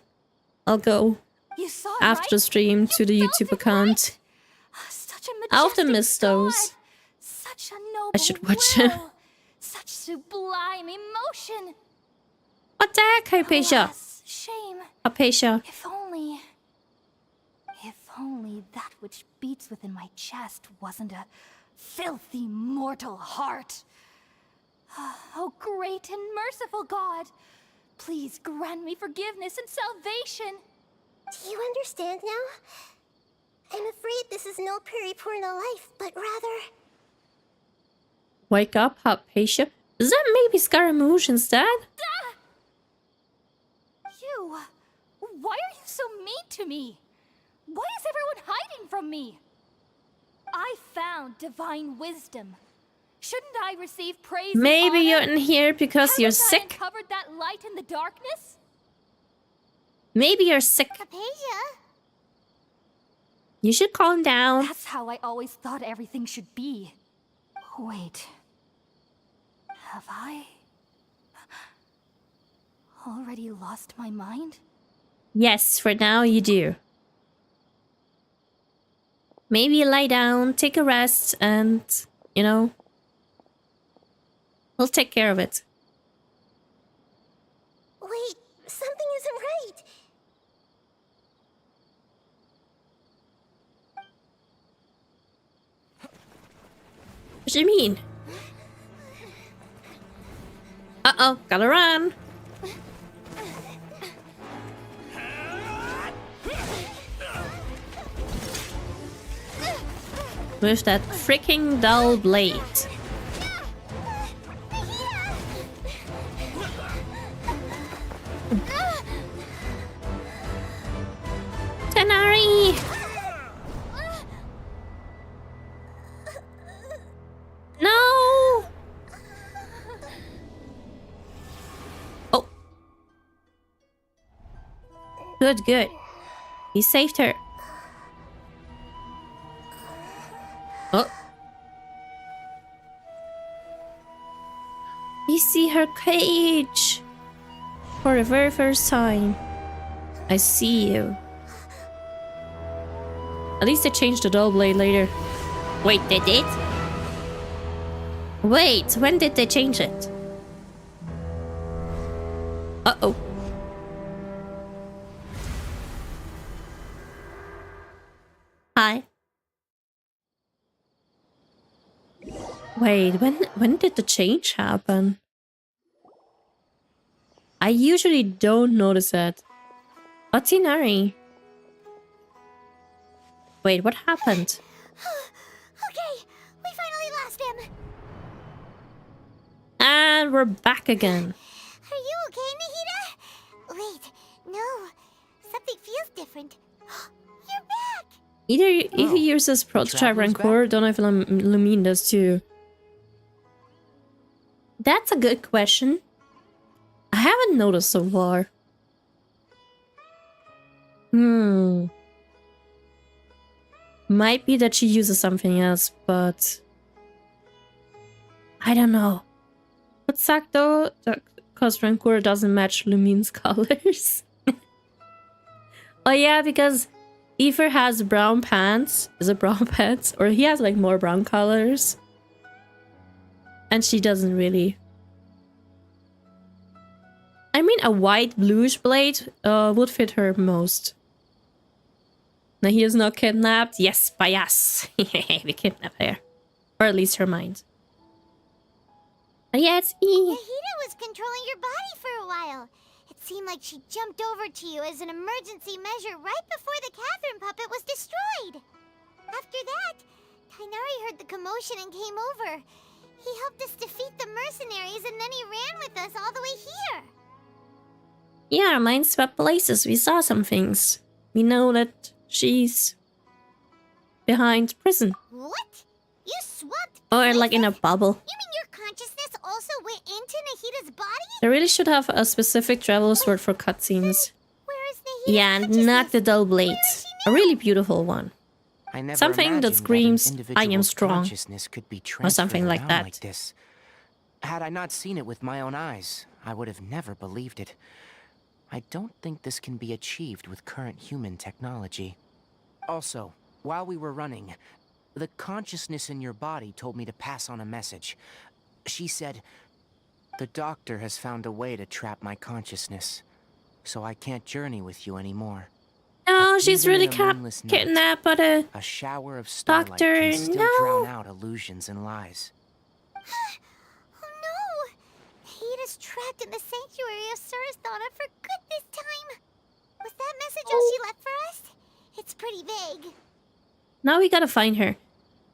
I'll go You saw it, after the right? stream to the felt YouTube it, account. Such a I often majestic miss those. god. Such a noble I should watch it. will. Such sublime emotion. What the heck, Hypatia? Alas, shame. Hypatia. If only that which beats within my chest wasn't a filthy mortal heart. Oh, great and merciful God, please grant me forgiveness and salvation. Do you understand now? I'm afraid this is no Puripurna life, but rather... Wake up, Hypatia. Is that maybe Scaramouche instead? You, why are you so mean to me? Why is everyone hiding from me? I found divine wisdom. Shouldn't I receive praise and Maybe honor? you're in here because you're Haven't I sick? uncovered that light in the darkness? Maybe you're sick. Hypatia? You should calm down. That's how I always thought everything should be. Wait. Have I already lost my mind? Yes, for now you do. maybe lie down, take a rest, and, you know, we'll take care of it. Wait, something isn't right. What do you mean? Uh-oh, gotta run. With that freaking dull blade. Tanari! No! Oh. Good, good. He saved her. Oh. You see her cage. For the very first time. I see you. At least they changed the dull blade later. Wait, they did? Wait, when did they change it? Uh-oh. Hi. Wait, when did the change happen? I usually don't notice that. Otinari. Wait, what happened? Okay, we finally lost him. And we're back again. Are you okay, Nahida? Wait, no. Something feels different. You're back! Either if he uses prototype Traveler's Rancor, don't know if Lumine does too. That's a good question. I haven't noticed so far. Might be that she uses something else, but I don't know. What sucked though? Because Rancor doesn't match Lumine's colors. Oh yeah, because Ether has brown pants. Is it brown pants? Or he has like more brown colors. And she doesn't really. I mean, a white bluish blade would fit her most. Now he is not kidnapped. Yes, by us. We kidnapped her. Or at least her mind. Yeah, it's E. Nahida was controlling your body for a while. It seemed like she jumped over to you as an emergency measure right before the Catherine puppet was destroyed. After that, Tainari heard the commotion and came over. He helped us defeat the mercenaries and then he ran with us all the way here. Yeah, our minds swept places. We saw some things. We know that she's behind prison. What? You swapped Or places? like in a bubble. You mean your consciousness also went into Nahida's body? They really should have a specific traveler's word for cutscenes. Where is Nahida's Yeah, not the dull blade. A really beautiful one. I never Something that imagined an screams, "I am individual's strong," consciousness could be or something transferred like around that. Like this. Had I not seen it with my own eyes, I would have never believed it. I don't think this can be achieved with current human technology. Also, while we were running, the consciousness in your body told me to pass on a message. She said, "The doctor has found a way to trap my consciousness, so I can't journey with you anymore." No, But she's even really in a moonless night, kidnapped by the a shower of starlight doctor. can still No. drown out illusions and lies. Oh no! Nahida's trapped in the sanctuary of Surathana for good this time. Was that message all she left for us? It's pretty vague. Now we gotta find her.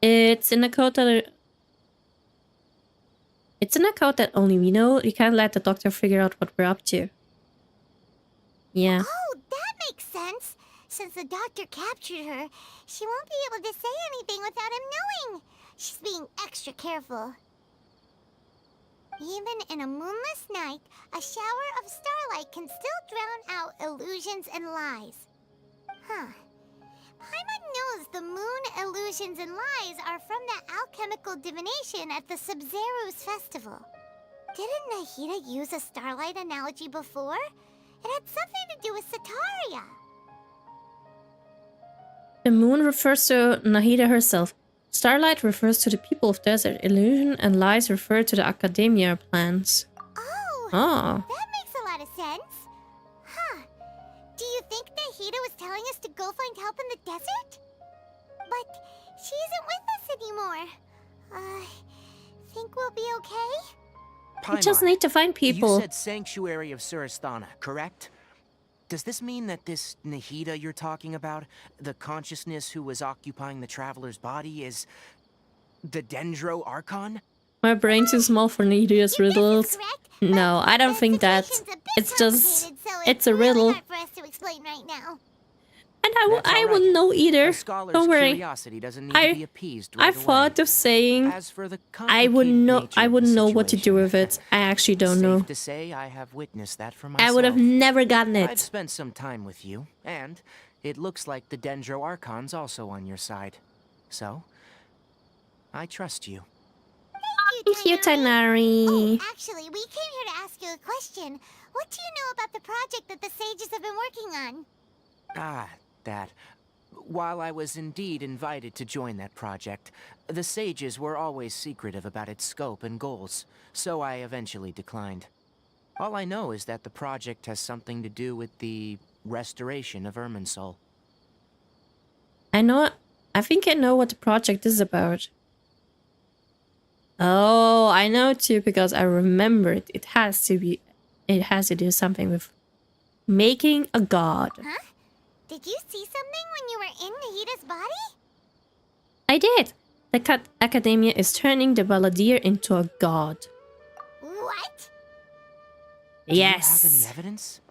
It's in a code that... It's in a code that only we know. We can't let the doctor figure out what we're up to. Yeah. Oh, that makes sense. Since the doctor captured her, she won't be able to say anything without him knowing. She's being extra careful. Even in a moonless night, a shower of starlight can still drown out illusions and lies. Huh. Paimon knows the moon illusions and lies are from the alchemical divination at the Sub-Zero's festival. Didn't Nahida use a starlight analogy before? It had something to do with Sataria. The moon refers to Nahida herself. Starlight refers to the people of desert. Illusion and lies refer to the academia plans. Oh, Oh. that makes a lot of sense. Huh. Do you think Nahida was telling us to go find help in the desert? But she isn't with us anymore. Think we'll be okay? We just need to find people. You said Sanctuary of Surasthana, correct? Does this mean that this Nahida you're talking about, the consciousness who was occupying the traveler's body, is the Dendro Archon? My brain's too small for Nahida's riddles. Correct, No, I don't think that. situation's a bit It's just... complicated, so it's a really riddle. hard for us to explain right now. And That's I all right. wouldn't know either. A scholar's Don't worry. curiosity doesn't need to be appeased right I away. thought of saying As for the I wouldn't know. complicated I nature of wouldn't the know what to do situation, with it. I actually don't safe know. to say I have witnessed that for myself. I would have never gotten I've it. spent some time with you, and it looks like the Dendro Archon's also on your side. So, I trust you. Thank you, Tainari. Oh, actually, we came here to ask you a question. What do you know about the project that the sages have been working on? Ah, that. While I was indeed invited to join that project, the sages were always secretive about its scope and goals, so I eventually declined. All I know is that the project has something to do with the restoration of Irminsul. I think I know what the project is about. Oh, I know too because I remembered it has to do something with making a god. Huh? Did you see something when you were in Nahida's body? I did. The academia is turning the Balladeer into a god. What? Do you have Yes. any evidence?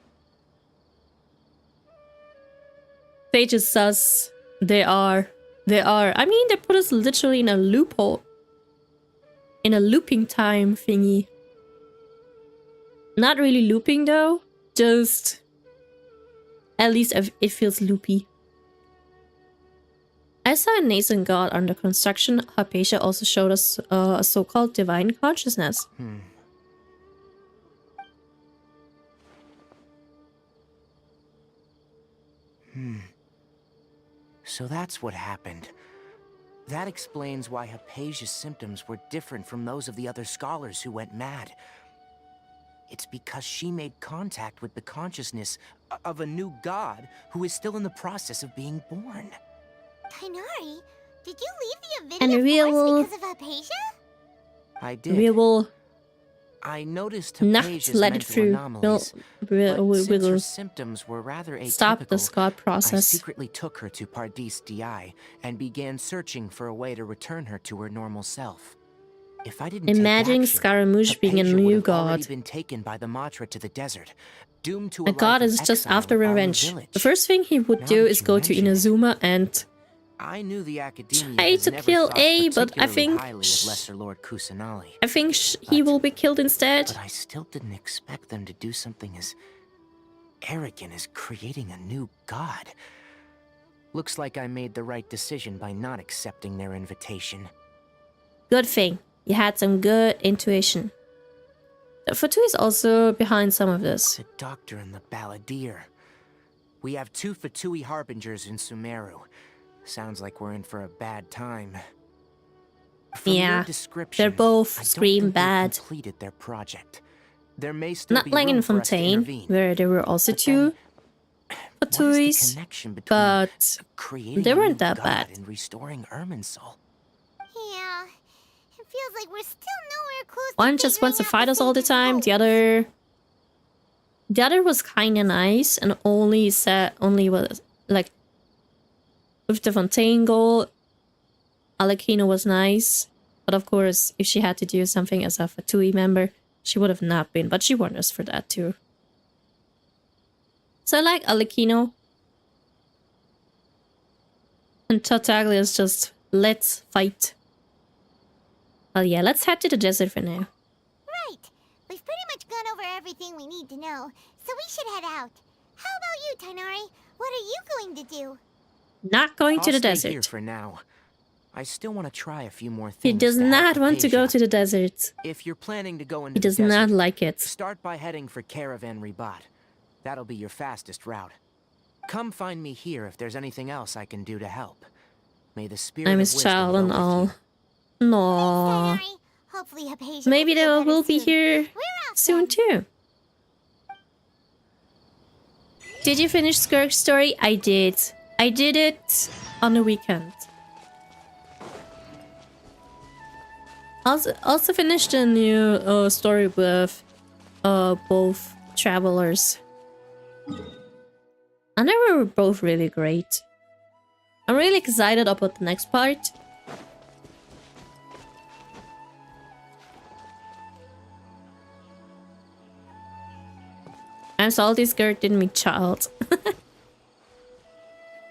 Sages sus. They are. I mean, they put us literally in a loophole. In a looping time thingy. Not really looping though. Just... At least it feels loopy. I saw a nascent god under construction. Hypatia also showed us a so-called divine consciousness. So that's what happened. That explains why Hypatia's symptoms were different from those of the other scholars who went mad. It's because she made contact with the consciousness of a new god who is still in the process of being born. Tainari, did you leave the And Avidia we will- force because of Hypatia? I did. We will I noticed not Hypatia's let it mental through. anomalies, We but since her will symptoms were rather atypical, stop the god I process. secretly took her to Pardis DI and began searching for a way to return her to her normal self. If I didn't Imagine take action, Scaramouche being a Hypatia new would have already god. been taken by the Matra to the desert, doomed to A life god of is just exile after in our revenge. village. The first thing he would Now do that is you go to mention it, Inazuma and I knew the academia try has to never kill thought A, but I particularly think highly of Lesser Lord Kusanali. I think he will be killed instead. But I still didn't expect them to do something as arrogant as creating a new god. Looks like I made the right decision by not accepting their invitation. Good thing. You had some good intuition. Fatui is also behind some of this. The doctor and the balladeer. We have 2 Fatui harbingers in Sumeru. Sounds like we're in for a bad time. From Yeah, your description, they're both I don't scream think they've bad. completed their project. There may still Not be like in room for us to Fontaine, intervene. where there were also But two then, what is the Fatuis, connection between but creating they a weren't new that god bad. and restoring Irminsul? Yeah. It feels like we're still nowhere close one to just wants to figuring out fight us all the sage's time. goals. The other was kind of nice and only was like with the Fontaine goal. Alekino was nice, but of course, if she had to do something as a Fatui member, she would have not been. But she warned us for that too. So I like Alekino. And Tartaglia is just, let's fight. Well, yeah, let's head to the desert for now. Right. We've pretty much gone over everything we need to know, so we should head out. How about you, Tainari? What are you going to do? Not going to I'll the stay here desert. for now. I still want to try a few more things. He does to help not want to go Hypatia. to the desert. If you're planning to go into He the does desert, not like it. start by heading for Caravan Ribat. That'll be your fastest route. Come find me here if there's anything else I can do to help. May the spirit I'm of his wisdom child go and with all. you. No. Sorry. Hopefully Hypatia Maybe will feel they better will be soon. here We're out soon then. too. Did you finish Skirk's story? I did. I did it on the weekend. Also finished a new story with both travelers. And they were both really great. I'm really excited about the next part. I'm salty Skirt didn't meet Child.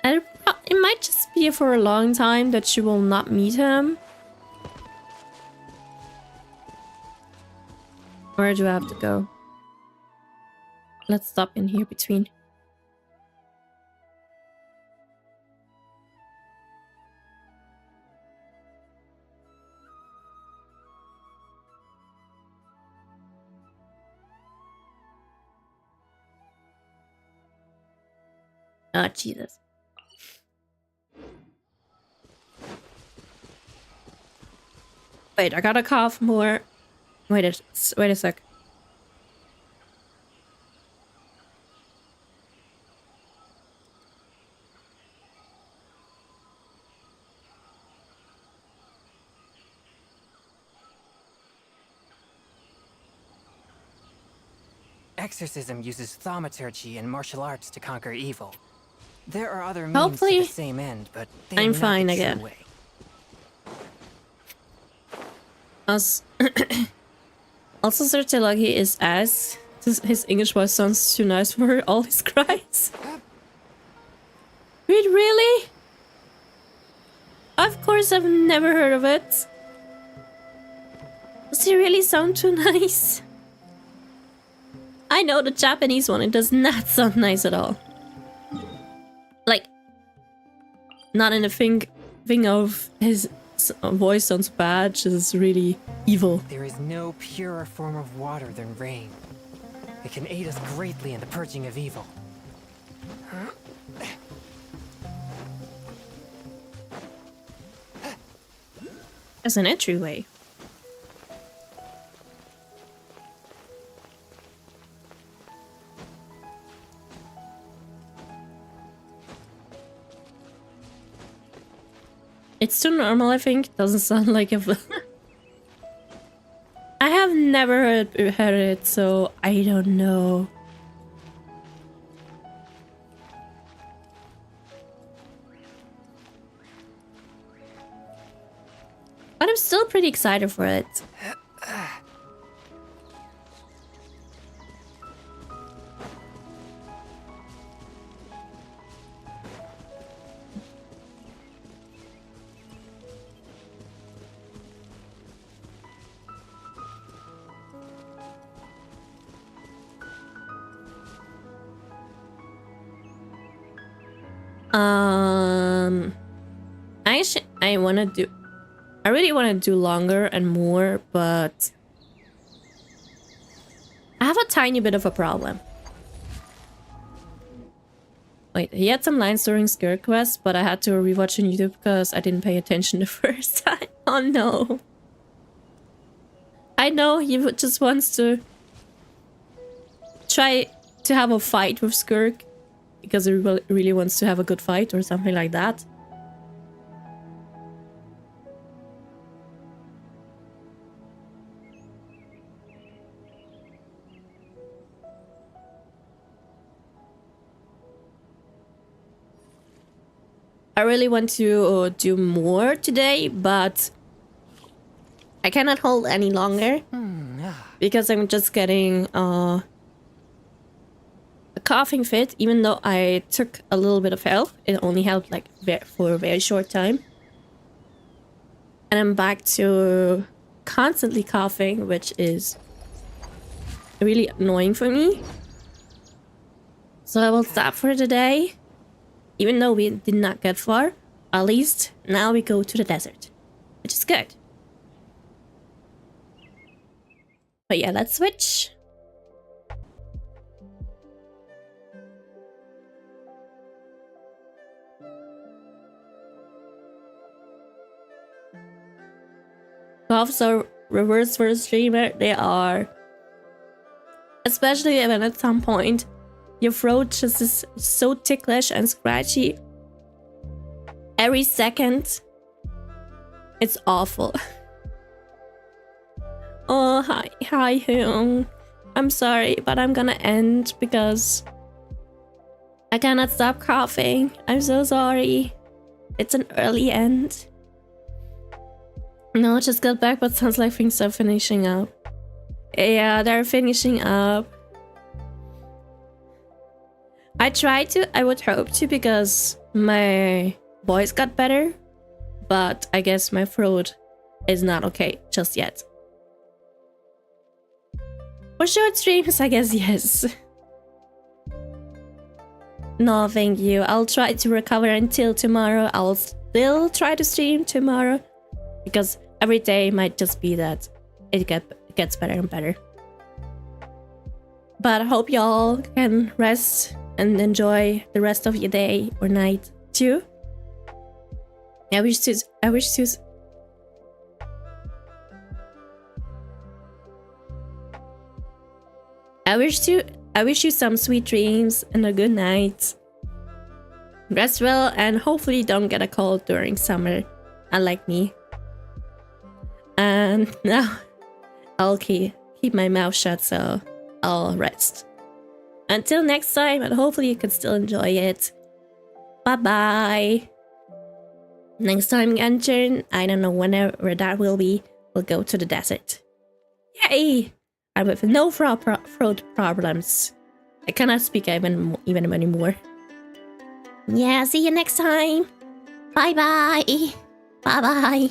And it might just be for a long time that she will not meet him. Where do I have to go? Let's stop in here between. Oh, Jesus. Wait, I gotta cough more. Wait a sec. Exorcism uses thaumaturgy and martial arts to conquer evil. There are other means Hopefully, to the same end, but they I'm are not fine the again. true way. Also, Sir Telagi is ass. His English voice sounds too nice for all his cries. Wait, really? Of course, I've never heard of it. Does he really sound too nice? I know the Japanese one, it does not sound nice at all. Like, not in a thing of his voice sounds bad, just really evil. There is no purer form of water than rain. It can aid us greatly in the purging of evil. As an entryway. It's too normal, I think. Doesn't sound like a... I have never heard it, so I don't know. But I'm still pretty excited for it. I really want to do longer and more, but I have a tiny bit of a problem. Wait, he had some lines during Skirt Quest, but I had to rewatch on YouTube because I didn't pay attention the first time. Oh no. I know he just wants to try to have a fight with Skirk because he really wants to have a good fight or something like that. I really want to do more today, but I cannot hold any longer because I'm just getting a coughing fit. Even though I took a little bit of help, it only helped like for a very short time, and I'm back to constantly coughing, which is really annoying for me. So I will stop for today. Even though we did not get far, at least now we go to the desert, which is good. But yeah, let's switch. coughs are reversed for a streamer. They are. Especially when at some point your throat just is so ticklish and scratchy. Every second. It's awful. Oh, hi Hyung. I'm sorry, but I'm gonna end because I cannot stop coughing. I'm so sorry. It's an early end. No, just got back, but sounds like things are finishing up. Yeah, they're finishing up. I would hope to, because my voice got better, but I guess my throat is not okay just yet. For short streams, I guess yes. No, thank you. I'll try to recover until tomorrow. I'll still try to stream tomorrow, because every day might just be that it gets better and better. But I hope y'all can rest and enjoy the rest of your day or night too. I wish you some sweet dreams and a good night. Rest well and hopefully don't get a cold during summer, unlike me. And now I'll keep my mouth shut, so I'll rest. Until next time, and hopefully you can still enjoy it. Bye bye. Next time, Genshin, I don't know whenever that will be, we'll go to the desert. Yay! And with no throat problems. I cannot speak even anymore. Yeah, see you next time. Bye bye. Bye bye.